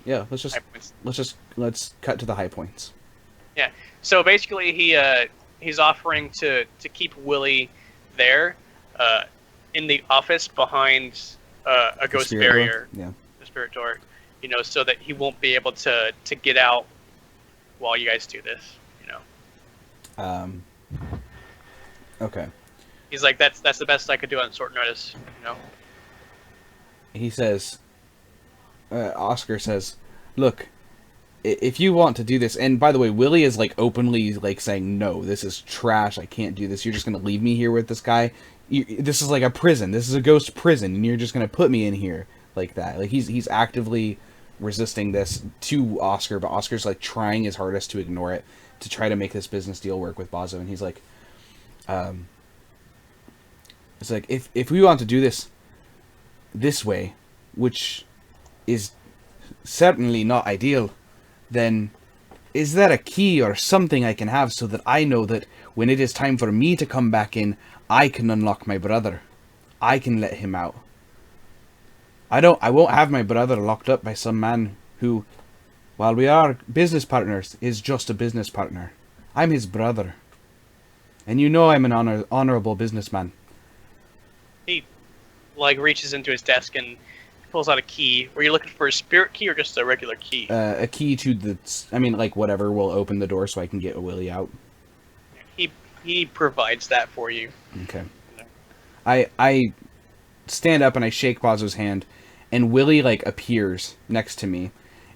Let's cut to the high points. Yeah. So basically, he's offering to keep Willie there, in the office behind a ghost barrier, the spirit door, so that he won't be able to get out while you guys do this. Okay. He's like, that's the best I could do on short notice. He says, Oscar says, "Look, if you want to do this," and by the way, Willie is like openly like saying, "No, this is trash. I can't do this. You're just gonna leave me here with this guy. This is like a prison. This is a ghost prison, and you're just gonna put me in here like that." Like he's actively resisting this to Oscar, but Oscar's like trying his hardest to ignore it, to try to make this business deal work with Bazo, and he's like, it's like, if we want to do this way, which is certainly not ideal, then is there a key or something I can have so that I know that when it is time for me to come back in, I can unlock my brother. I can let him out. I won't have my brother locked up by some man who, while we are business partners, is just a business partner. I'm his brother. And you know I'm an honorable businessman. He, like, reaches into his desk and pulls out a key. Were you looking for a spirit key or just a regular key? A key to the... I mean, like, whatever will open the door so I can get Willie out. He provides that for you. Okay. I stand up and I shake Bazo's hand, and Willie, like, appears next to me.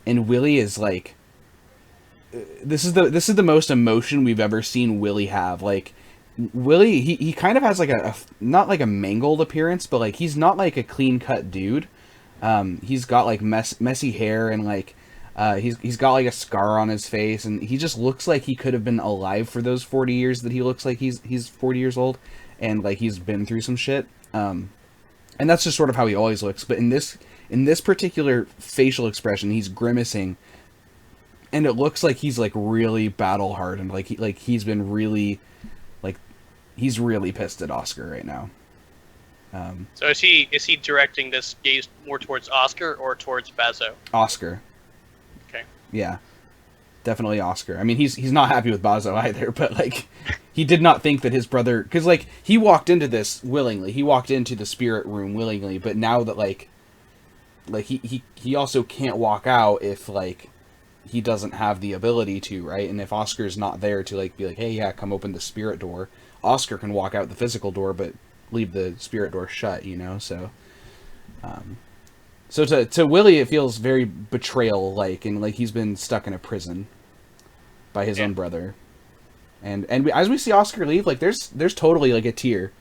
And Willie is, like... This is the most emotion we've ever seen Willie have. Like, Willie, he kind of has, like, a not, like, a mangled appearance, but, like, he's not, like, a clean-cut dude. He's got, like, messy hair, and, like, he's got, like, a scar on his face, and he just looks like he could have been alive for those 40 years that he looks like he's 40 years old, and, like, he's been through some shit. And that's just sort of how he always looks. But in this particular facial expression, he's grimacing, and it looks like he's, like, really battle hardened. Like he's been really, like, he's really pissed at Oscar right now. So is he directing this gaze more towards Oscar or towards Bazo? Oscar. Okay. Yeah, definitely Oscar. I mean, he's not happy with Bazo either, but, like, he did not think that his brother, because, like, he walked into this willingly. He walked into the spirit room willingly, but now that, like he also can't walk out if, like, he doesn't have the ability to, right? And if Oscar's not there to, like, be like, hey, yeah, come open the spirit door, Oscar can walk out the physical door, but leave the spirit door shut, you know? So, so to Willie, it feels very betrayal-like, and like he's been stuck in a prison by his own brother. And as we see Oscar leave, like, there's totally, like, a tear.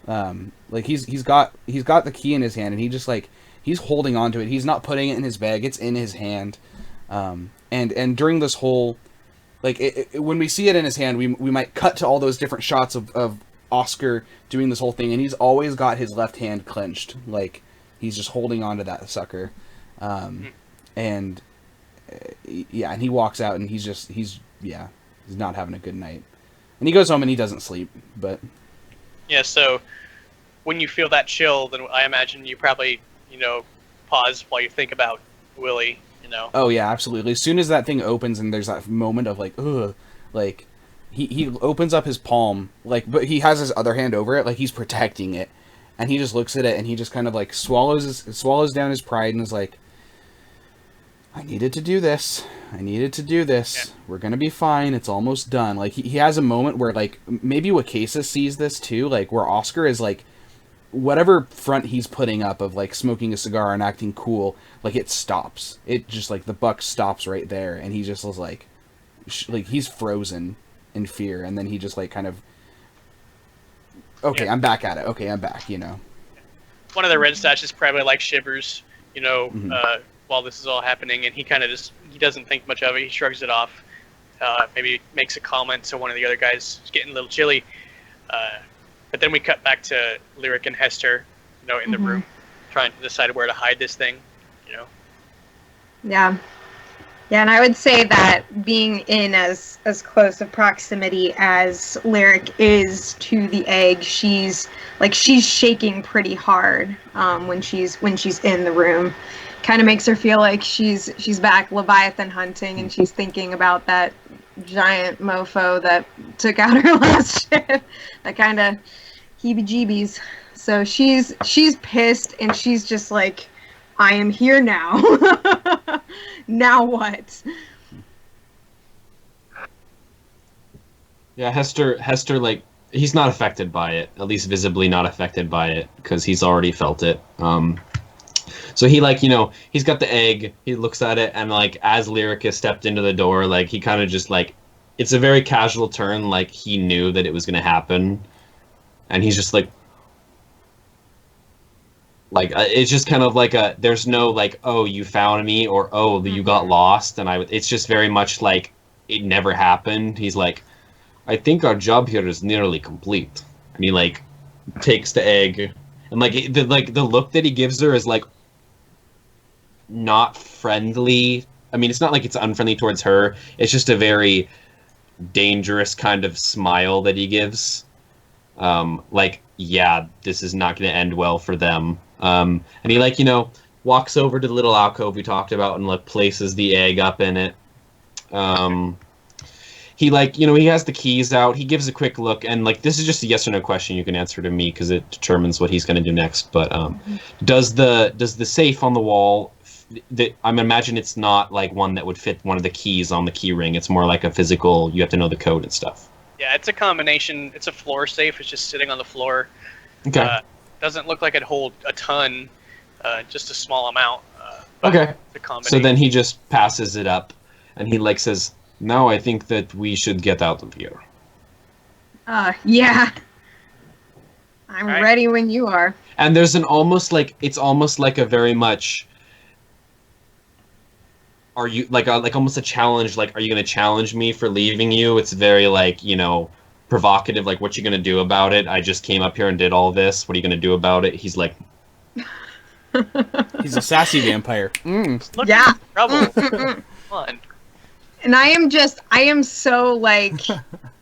Like, he's got the key in his hand, and he just, like, he's holding on to it. He's not putting it in his bag. It's in his hand. And during this whole, like, when we see it in his hand, we might cut to all those different shots of Oscar doing this whole thing, and he's always got his left hand clenched, like, he's just holding on to that sucker. And yeah, and he walks out, and he's not having a good night. And he goes home and he doesn't sleep, but... Yeah, so when you feel that chill, then I imagine you probably, pause while you think about Willie, Oh, yeah, absolutely. As soon as that thing opens and there's that moment of, like, ugh, like, he opens up his palm, like, but he has his other hand over it, like, he's protecting it. And he just looks at it and he just kind of, like, swallows down his pride and is like, I needed to do this. Yeah. We're gonna be fine. It's almost done. Like, he has a moment where, like, maybe Wakasa sees this too, like, where Oscar is, like, whatever front he's putting up of, like, smoking a cigar and acting cool, like, it stops. It just, like, the buck stops right there, and he just was like he's frozen in fear, and then he just, like, kind of, okay, yeah. I'm back at it. Okay, I'm back, One of the red stashes probably, like, shivers, while this is all happening, and he kind of he doesn't think much of it. He shrugs it off. Maybe makes a comment to one of the other guys. It's getting a little chilly. But then we cut back to Lyric and Hester, in the room, trying to decide where to hide this thing, Yeah. Yeah, and I would say that being in as close a proximity as Lyric is to the egg, she's shaking pretty hard when she's in the room. Kind of makes her feel like she's back Leviathan hunting, and she's thinking about that giant mofo that took out her last ship. That kind of heebie-jeebies. So she's pissed, and she's just like, I am here now. Now what? Yeah, Hester, like, he's not affected by it, at least visibly not affected by it, because he's already felt it. So he, like, he's got the egg, he looks at it, and, like, as Lyric has stepped into the door, like, he kind of just, like, it's a very casual turn, like, he knew that it was going to happen, and he's just like, Like it's just kind of like there's no like, oh, you found me, or oh, you got lost, and it's just very much like it never happened. He's like, I think our job here is nearly complete, and he like takes the egg, and the look that he gives her is like not friendly. I mean, it's not like it's unfriendly towards her. It's just a very dangerous kind of smile that he gives. Like, yeah, this is not going to end well for them. And he like, walks over to the little alcove we talked about and like places the egg up in it. He like, he has the keys out. He gives a quick look, and like, this is just a yes or no question you can answer to me because it determines what he's going to do next. But does the safe on the wall? I imagine it's not like one that would fit one of the keys on the key ring. It's more like a physical. You have to know the code and stuff. Yeah, it's a combination. It's a floor safe. It's just sitting on the floor. Okay. Doesn't look like it'd hold a ton. Just a small amount. Okay. It's a combination. So then he just passes it up, and he like says, "Now I think that we should get out of here." Yeah. I'm Right. ready when you are. And there's an almost like a very much. Are you like almost a challenge? Like, are you going to challenge me for leaving you? It's very like provocative. Like, what you going to do about it? I just came up here and did all this. What are you going to do about it? He's like, He's a sassy vampire. Look Yeah. at trouble. Come on. And I am so like,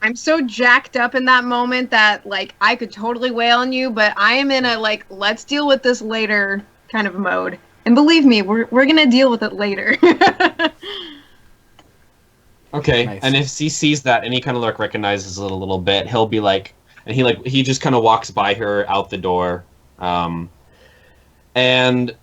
I'm so jacked up in that moment that like I could totally wail on you, but I am in a like, let's deal with this later kind of mode. And believe me, we're gonna deal with it later. okay. Nice. And if he sees that and he kind of like recognizes it a little bit, he'll be like, and he just kind of walks by her out the door. And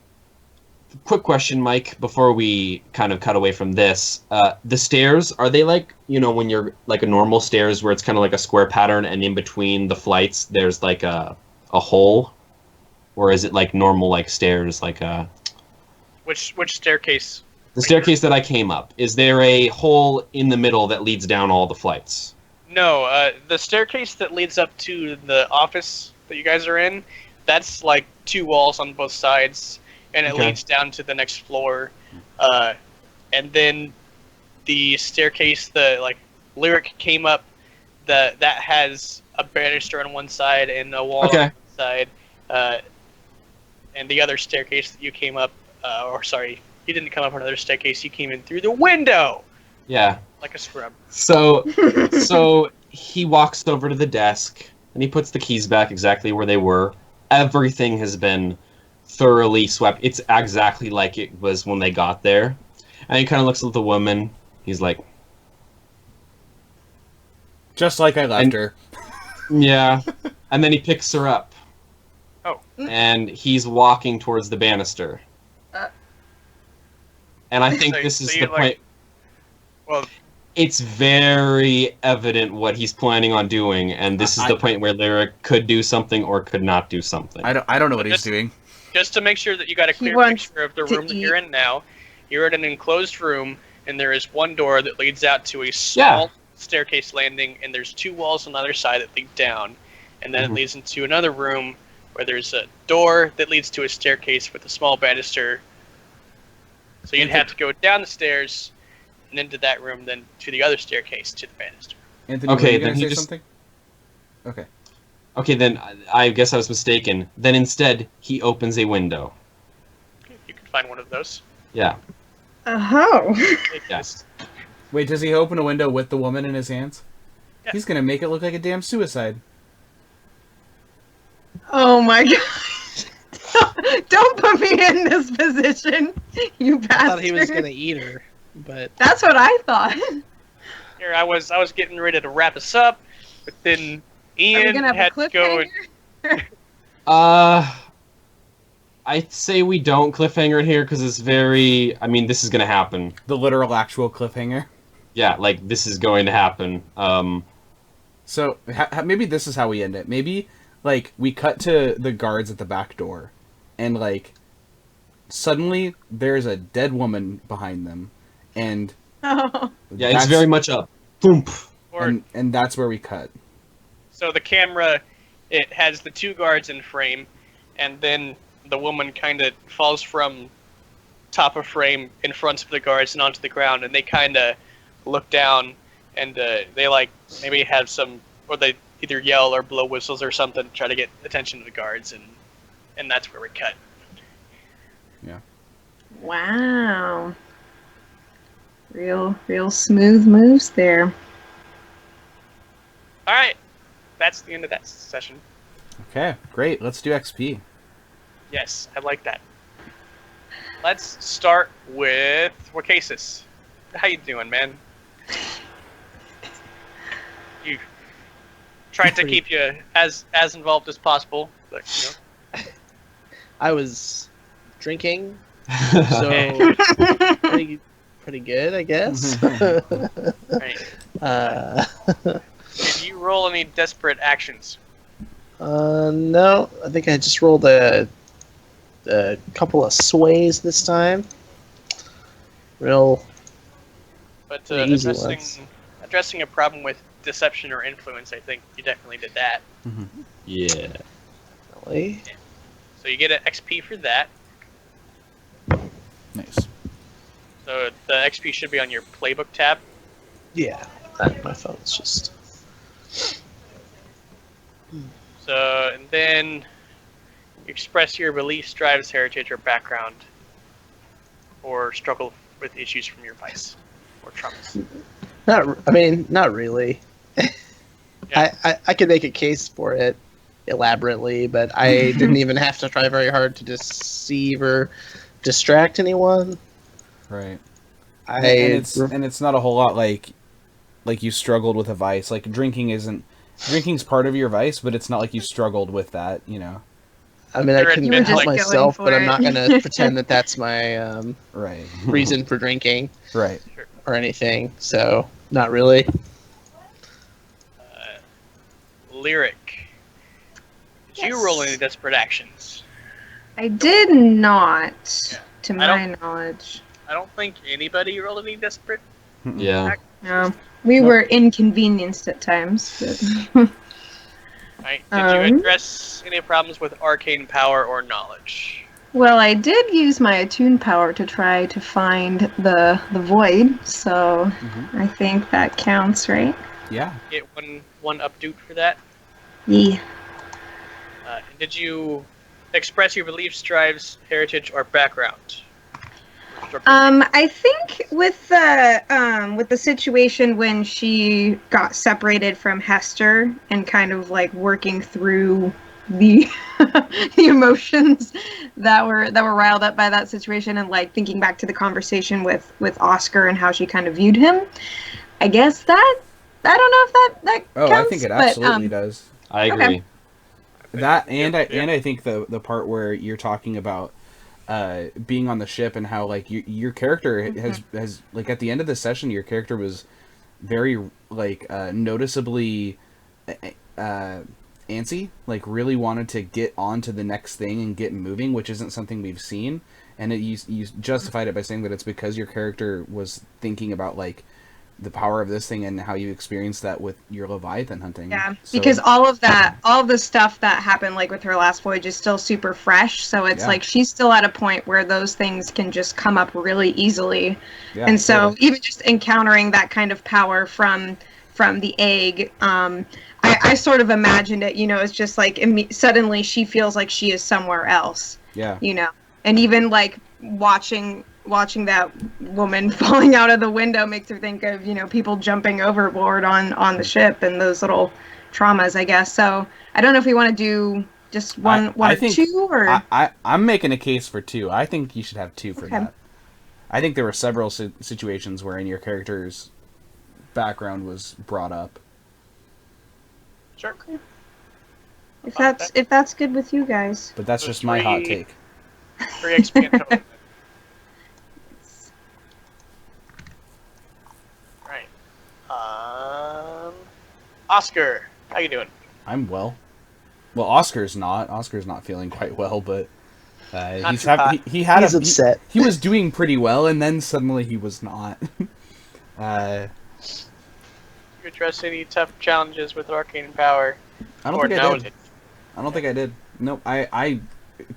quick question, Mike, before we kind of cut away from this, the stairs, are they like, when you're like a normal stairs where it's kind of like a square pattern and in between the flights there's like a hole? Or is it like normal like stairs, like a... Which staircase? The staircase that I came up, is there a hole in the middle that leads down all the flights? No, the staircase that leads up to the office that you guys are in, that's like 2 walls on both sides, and it Okay. leads down to the next floor. And then the staircase, the like Lyric came up, that has a banister on one side and a wall Okay. on one side. And the other staircase that you came up, you didn't come up another staircase, you came in through the window! Yeah. Like a scrub. So he walks over to the desk, and he puts the keys back exactly where they were. Everything has been thoroughly swept. It's exactly like it was when they got there. And he kind of looks at the woman. He's like, Just like I left her. yeah. And then he picks her up. Oh. And he's walking towards the banister. And I think So- this so is you, the point. like- Well, It's very evident what he's planning on doing, and this is the point where Lyric could do something or could not do something. I don't know what he's Just- doing. just to make sure that you got a He clear wants picture of the to room that eat. you're in now, you're in an enclosed room, and there is one door that leads out to a small staircase landing, and there's 2 walls on the other side that lead down, and then Mhm. it leads into another room where there's a door that leads to a staircase with a small banister. So you'd have to go down the stairs and into that room, then to the other staircase to the banister. Anthony, Okay, were you then gonna he say just- something? Okay. Okay, then I guess I was mistaken. Then instead, he opens a window. You can find one of those. Yeah. Oh. Yes. Wait, does he open a window with the woman in his hands? Yeah. He's gonna make it look like a damn suicide. Oh my gosh. Don't put me in this position, you bastard. I thought he was gonna eat her, but That's what I thought. Here I was getting ready to wrap us up, but then Are we Ian gonna have a had to go and cliffhanger? I'd say we don't cliffhanger it here because it's very. I mean, this is gonna happen. The literal actual cliffhanger. Yeah, like this is going to happen. So maybe this is how we end it. Maybe like we cut to the guards at the back door, and like suddenly there's a dead woman behind them, and Oh. Yeah, it's that's- very much a boom. or and that's where we cut. so the camera, it has the 2 guards in frame, and then the woman kind of falls from top of frame in front of the guards and onto the ground, and they kind of look down, and they like maybe have some, or they either yell or blow whistles or something to try to get attention to the guards, and that's where we cut. Yeah. Wow. Real smooth moves there. All right, that's the end of that session. Okay, great. Let's do XP. Yes, I like that. Let's start with Wakasis. How you doing, man? You tried to keep you as involved as possible, but I was drinking, so pretty good, I guess. Right. Did you roll any desperate actions? No, I think I just rolled a couple of sways this time. Real. But easy ones. addressing a problem with deception or influence, I think you definitely did that. Yeah. Really? So you get an XP for that. Nice. So the XP should be on your playbook tab. Yeah. My phone's just. So, and then you express your beliefs, drives, heritage, or background, or struggle with issues from your vice or traumas. Not really. Yeah. I could make a case for it elaborately, but I didn't even have to try very hard to deceive or distract anyone. Right. And it's not a whole lot like you struggled with a vice. Like drinking's part of your vice, but it's not like you struggled with that, you know. I mean, I couldn't You were help just myself, but I'm not going going to pretend that that's my Right. reason for drinking Right. or anything. So, not really. Lyric. Did you Yes. roll any desperate actions? I did not, Yeah. to I my knowledge. I don't think anybody rolled any desperate. Yeah. No. We were inconvenienced at times, but Right? Did you address any problems with arcane power or knowledge? well, I did use my attune power to try to find the void, so I think that counts, right? Yeah. Get one updoot for that. Yeah. Did you express your beliefs, drives, heritage, or background? I think with the situation when she got separated from Hester and kind of like working through the the emotions that were riled up by that situation, and like thinking back to the conversation with Oscar and how she kind of viewed him, I guess that I don't know if that Oh, counts, I think it but, absolutely does. I agree. Okay. That and I think the part where you're talking about being on the ship and how like your character has like at the end of the session your character was very like noticeably antsy, like really wanted to get on to the next thing and get moving, which isn't something we've seen, and you justified it by saying that it's because your character was thinking about like the power of this thing and how you experienced that with your Leviathan hunting. Yeah, So- because all of the stuff that happened like with her last voyage is still super fresh, so it's like she's still at a point where those things can just come up really easily. Yeah, And so totally. even just encountering that kind of power from the egg, I sort of imagined it, it's just like suddenly she feels like she is somewhere else. Yeah. And even like watching that woman falling out of the window makes her think of people jumping overboard on the ship and those little traumas, I guess. So I don't know if we want to do just one I or think two, or I'm making a case for two. I think you should have two for Okay. that. I think there were several situations wherein your character's background was brought up. Sure. if that's good with you guys. But that's So just my hot three- take. 3 XP in total. Right. Oscar, how you doing? I'm well. Well, Oscar's not. Oscar's not feeling quite well, but Not he's too hot. He's upset. He was doing pretty well, and then suddenly he was not. You address any tough challenges with arcane power? I don't Or think no, I did. I don't think I did. Nope. I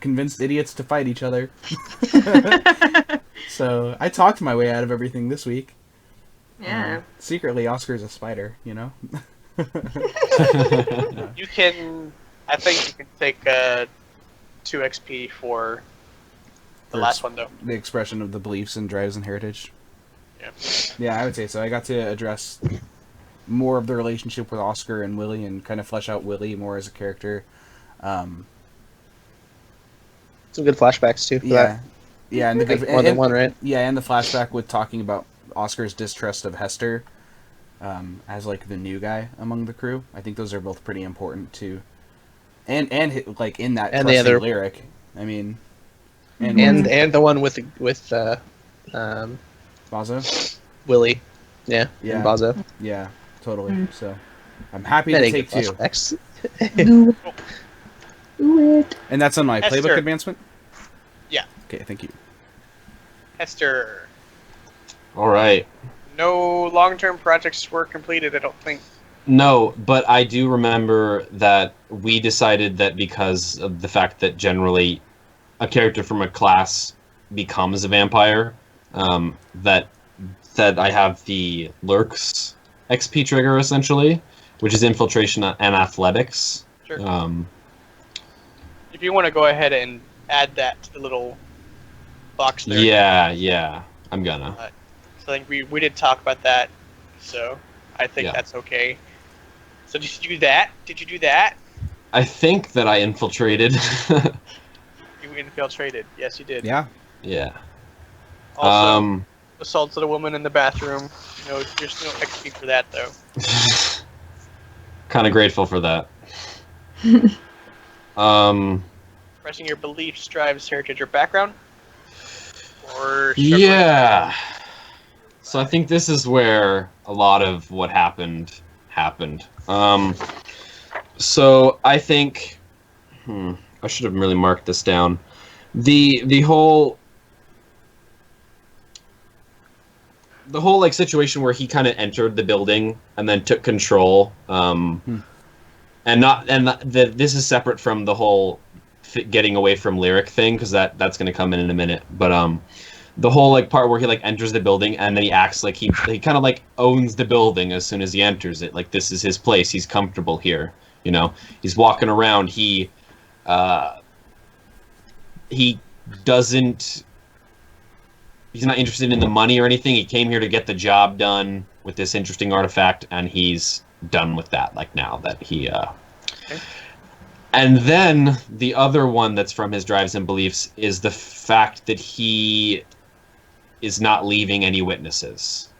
convinced idiots to fight each other. So I talked my way out of everything this week. Yeah. Secretly, Oscar's a spider, you know? You can. I think you can take 2 XP for the For last one, though. The expression of the beliefs and drives and heritage. Yeah. Yeah, I would say so. I got to address more of the relationship with Oscar and Willie and kind of flesh out Willie more as a character. Some good flashbacks too. For Yeah. that. Yeah, and the Like, more than one, right? Yeah, and the flashback with talking about Oscar's distrust of Hester as like the new guy among the crew. I think those are both pretty important too. And like in that And trusting the other lyric. I mean, and the one with Bazo? Willie, yeah, Yeah. and Bazo. Yeah, totally. So I'm happy That to ain't take good 2. flashbacks. Do it. And that's on my Hester. playbook advancement? Yeah. Okay, thank you. Hester. All right. No long-term projects were completed, I don't think. No, but I do remember that we decided that because of the fact that generally a character from a class becomes a vampire, that I have the Lurks XP trigger essentially, which is infiltration and athletics. Sure. If you want to go ahead and add that to the little box there. Yeah, I'm gonna. So I think we did talk about that, so I think Yeah. that's okay. So did you do that? Did you do that? I think that I infiltrated. You infiltrated. Yes, you did. Yeah. Yeah. Also, assaulted a woman in the bathroom. No, there's no XP for that, though. Kind of grateful for that. Expressing your beliefs, drives, heritage, or background? Or Yeah. So I think this is where a lot of what happened. So I think I should have really marked this down. The whole like situation where he kind of entered the building and then took control, and this is separate from the whole getting away from lyric thing, because that's going to come in a minute. But the whole like part where he like enters the building and then he acts like he kind of like owns the building as soon as he enters it. Like this is his place. He's comfortable here. You know, he's walking around. He doesn't. He's not interested in the money or anything. He came here to get the job done with this interesting artifact, and he's done with that. Like now that he. Okay. And then the other one that's from his drives and beliefs is the fact that he is not leaving any witnesses.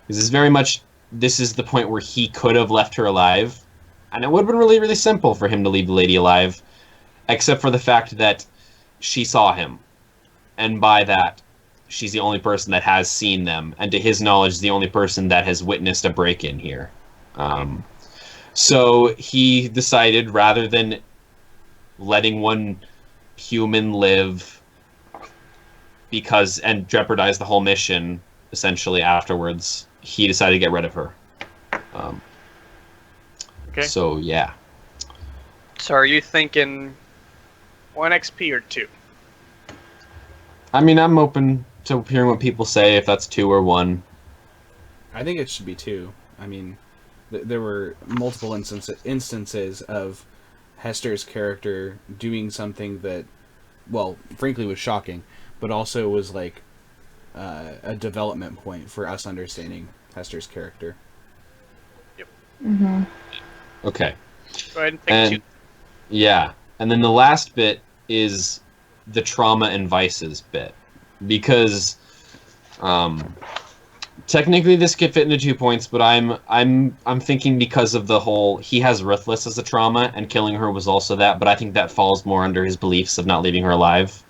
This is very much. This is the point where he could have left her alive, and it would have been really, really simple for him to leave the lady alive, except for the fact that she saw him. And by that, she's the only person that has seen them, and to his knowledge, the only person that has witnessed a break-in here. So he decided, rather than letting one human live and jeopardize the whole mission, essentially afterwards, he decided to get rid of her. Okay. So yeah. So are you thinking 1 XP or 2? I mean, I'm open to hearing what people say, if that's 2 or 1. I think it should be 2. I mean, there were multiple instances of Hester's character doing something that, well, frankly was shocking, but also was like a development point for us understanding Hester's character. Mm-hmm. Okay. Go ahead and pick 2. Yeah. And then the last bit is the trauma and vices bit, because technically this could fit into 2 points, but I'm thinking because of the whole, he has Ruthless as a trauma, and killing her was also that, but I think that falls more under his beliefs of not leaving her alive.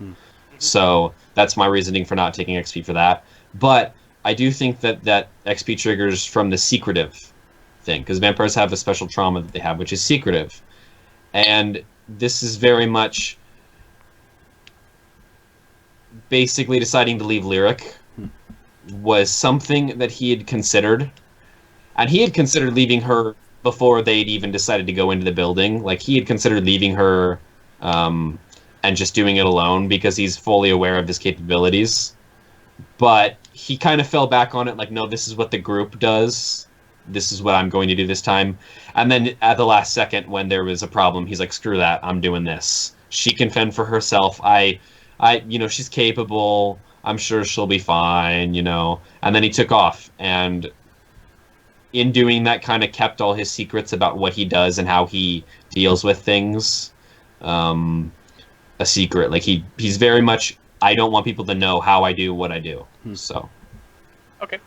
So that's my reasoning for not taking XP for that. But I do think that XP triggers from the secretive thing, because vampires have a special trauma that they have, which is secretive. And this is very much basically deciding to leave Lyric was something that he had considered. And he had considered leaving her before they'd even decided to go into the building. Like, he had considered leaving her and just doing it alone because he's fully aware of his capabilities. But he kind of fell back on it, like, no, this is what the group does. This is what I'm going to do this time. And then at the last second, when there was a problem, he's like, screw that, I'm doing this. She can fend for herself. She's capable. I'm sure she'll be fine, And then he took off, and in doing that, kind of kept all his secrets about what he does and how he deals with things a secret. Like he's very much, I don't want people to know how I do what I do. So. Okay.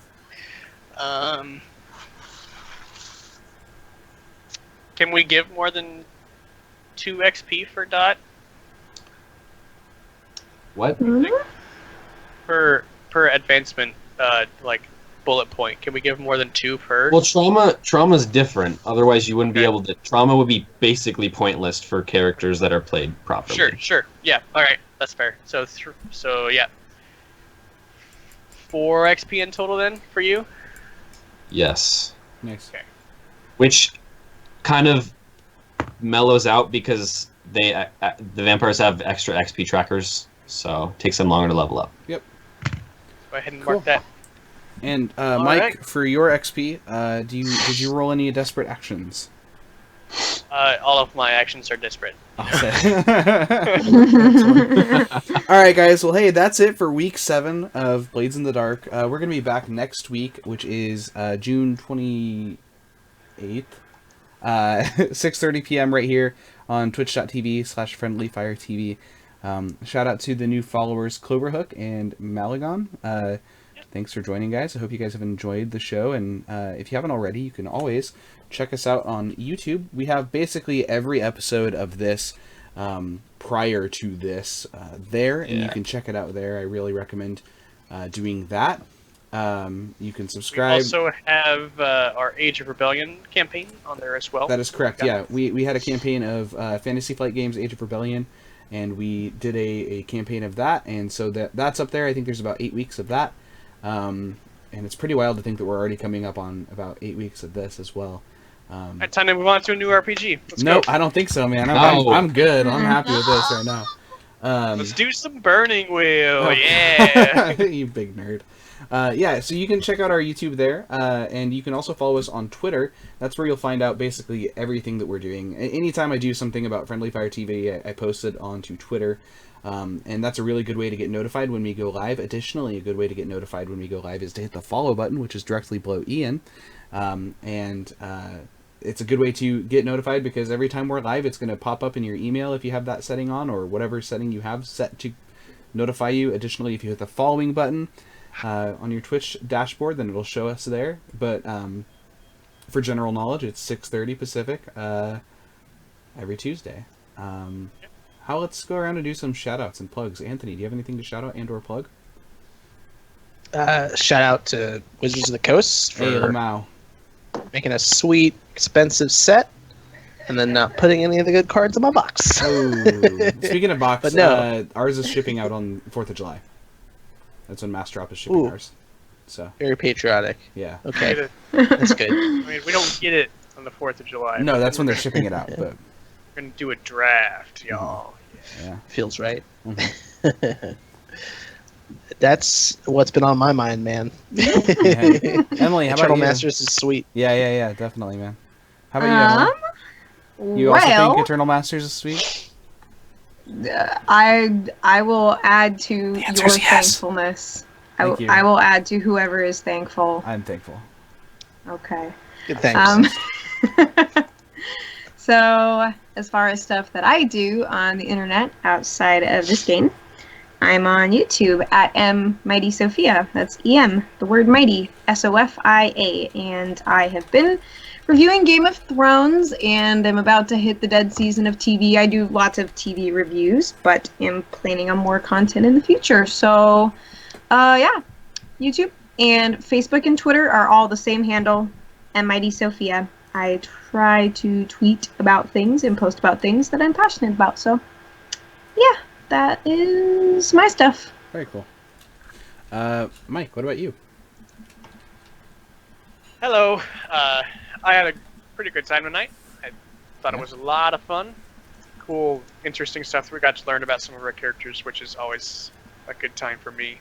Can we give more than 2 XP for Dot? What? Per advancement, like bullet point. Can we give more than 2 per? Well, trauma's different. Otherwise, you wouldn't be able to. Trauma would be basically pointless for characters that are played properly. Sure. Yeah. All right. That's fair. So yeah. 4 XP in total then for you. Yes. Nice. Okay. Which kind of mellows out because the vampires have extra XP trackers, so it takes them longer to level up. Yep. Go ahead and Cool. mark that. And All Mike, right. for your XP, did you roll any desperate actions? All of my actions are disparate. Okay. All right, guys. Well, hey, that's it for week 7 of Blades in the Dark. We're gonna be back next week, which is June 28th, 6:30 p.m. right here on twitch.tv/friendlyfiretv. Shout out to the new followers Cloverhook and Malagon. Thanks for joining, guys. I hope you guys have enjoyed the show, and if you haven't already, you can always check us out on YouTube. We have basically every episode of this prior to this there, and you can check it out there. I really recommend doing that. You can subscribe. We also have our Age of Rebellion campaign on there as well. That is correct. Yeah, we had a campaign of Fantasy Flight Games Age of Rebellion, and we did a campaign of that, and so that's up there. I think there's about 8 weeks of that. And it's pretty wild to think that we're already coming up on about 8 weeks of this as well. It's time to move on to a new RPG. Let's no, go. I don't think so, man. No. I'm good. I'm happy with this right now. Let's do some Burning Wheel. Oh. Yeah. You big nerd. Yeah, so you can check out our YouTube there, and you can also follow us on Twitter. That's where you'll find out basically everything that we're doing. Anytime I do something about Friendly Fire TV, I post it onto Twitter. And that's a really good way to get notified when we go live. Additionally, a good way to get notified when we go live is to hit the follow button, which is directly below Ian. It's a good way to get notified because every time we're live, it's going to pop up in your email if you have that setting on, or whatever setting you have set to notify you. Additionally, if you hit the following button on your Twitch dashboard, then it'll show us there. But for general knowledge, it's 6:30 Pacific every Tuesday. Let's go around and do some shout-outs and plugs. Anthony, do you have anything to shout out and or plug? Shout out to Wizards of the Coast for Hey, Lamau. making a sweet, expensive set, and then not putting any of the good cards in my box. Oh, speaking of box, But no. Ours is shipping out on 4th of July. That's when Mass Drop is shipping Ooh. ours. So, Very patriotic. yeah. Okay, that's good. I mean, we don't get it on the 4th of July. No, that's when they're shipping it out, but We're going to do a draft, y'all. yeah. Feels right. Mhm. That's what's been on my mind, man. Yeah. Emily, how about Eternal you? Masters is sweet. Yeah, definitely, man. How about you, Emily? You also think Eternal Masters is sweet? I will add to your answer is yes. thankfulness. Thank you. I will add to whoever is thankful. I'm thankful. Okay. Good thanks. So, as far as stuff that I do on the internet outside of this game, I'm on YouTube at Mighty Sophia. That's EM, the word mighty, SOFIA. And I have been reviewing Game of Thrones, and I'm about to hit the dead season of TV. I do lots of TV reviews, but am planning on more content in the future. So, yeah, YouTube and Facebook and Twitter are all the same handle, Mighty Sophia. I try to tweet about things and post about things that I'm passionate about. So, yeah, that is my stuff. Very cool. Mike, what about you? Hello. I had a pretty good time tonight. I thought it was a lot of fun. cool, interesting stuff. We got to learn about some of our characters, which is always a good time for me.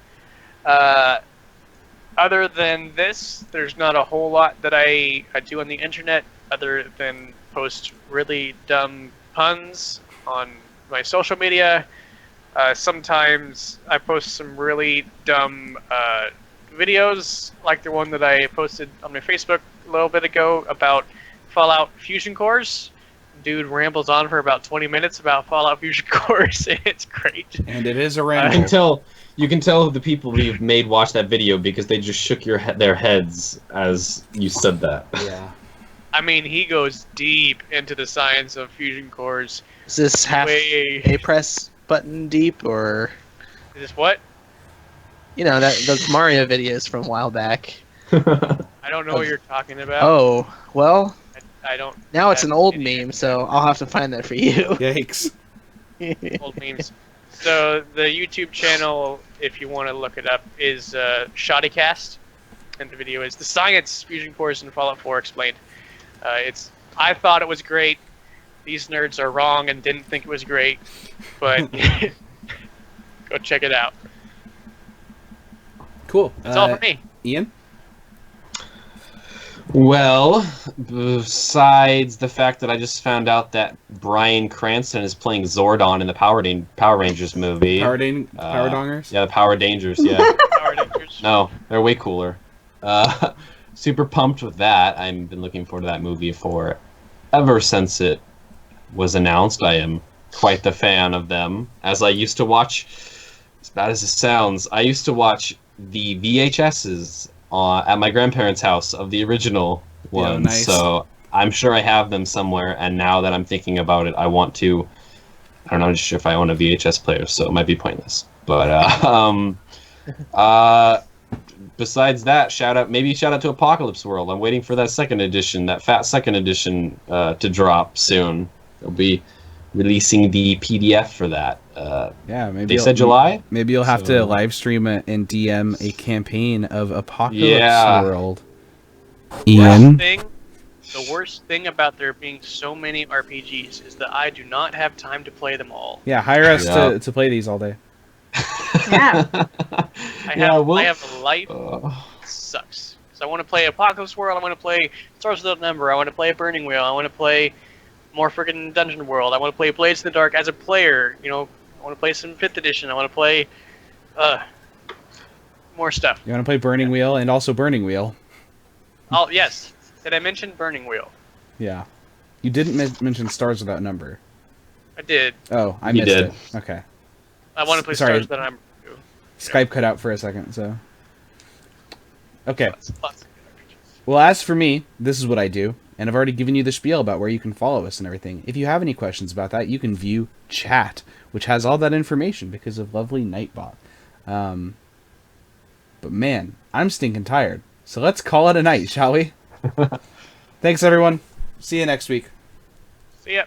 Other than this, there's not a whole lot that I do on the internet other than post really dumb puns on my social media. Sometimes I post some really dumb videos, like the one that I posted on my Facebook a little bit ago about Fallout Fusion cores. Dude rambles on for about 20 minutes about Fallout Fusion cores, and it's great. And it is a You ramble. can tell the people we've made watch that video because they just shook their heads as you said that. Yeah. I mean, he goes deep into the science of fusion cores. Is this half Way... a press button deep, or Is this what? those Mario videos from a while back? I don't know what you're talking about. Oh, well, I don't. now it's an old idiot. meme, so I'll have to find that for you. Yikes. Old memes. So the YouTube channel, if you want to look it up, is Shoddycast, and the video is the science fusion cores in Fallout 4 explained. I thought it was great. These nerds are wrong and didn't think it was great, but go check it out. Cool. That's all for me. Ian? Well, besides the fact that I just found out that Bryan Cranston is playing Zordon in the Power Rangers movie. Power Dongers? Yeah, the Power Dangers, yeah. Power Rangers. No, they're way cooler. Super pumped with that. I've been looking forward to that movie ever since it was announced. I am quite the fan of them. As I used to watch, as bad as it sounds, I used to watch the VHSs at my grandparents' house of the original ones. nice. So I'm sure I have them somewhere, and now that I'm thinking about it, I want to... I don't know if I own a VHS player, so it might be pointless. But, besides that, shout out to Apocalypse World. I'm waiting for that second edition, that fat second edition, to drop soon. They'll be releasing the PDF for that. Yeah, maybe They said July? Maybe you'll have to So- live stream it and DM a campaign of Apocalypse Yeah. World. The Ian? worst thing about there being so many RPGs is that I do not have time to play them all. Yeah, hire us Yeah. to play these all day. Yeah. I Yeah, have a life. It sucks. So I want to play Apocalypse World. I want to play Stars Without Number. I want to play Burning Wheel. I want to play more freaking Dungeon World. I want to play Blades in the Dark as a player. I want to play some 5th edition. I want to play more stuff. You want to play Burning Wheel and also Burning Wheel? Oh yes. Did I mention Burning Wheel? Yeah. You didn't mention Stars Without Number. I did. Oh, I You missed did. it. Okay. I want to play Sorry. Stars Without Number. too. Skype cut out for a second, so... Okay. Lots of good RPGs. Well, as for me, this is what I do, and I've already given you the spiel about where you can follow us and everything. If you have any questions about that, you can view chat, which has all that information because of lovely Nightbot. But man, I'm stinking tired. So let's call it a night, shall we? Thanks, everyone. See you next week. See ya.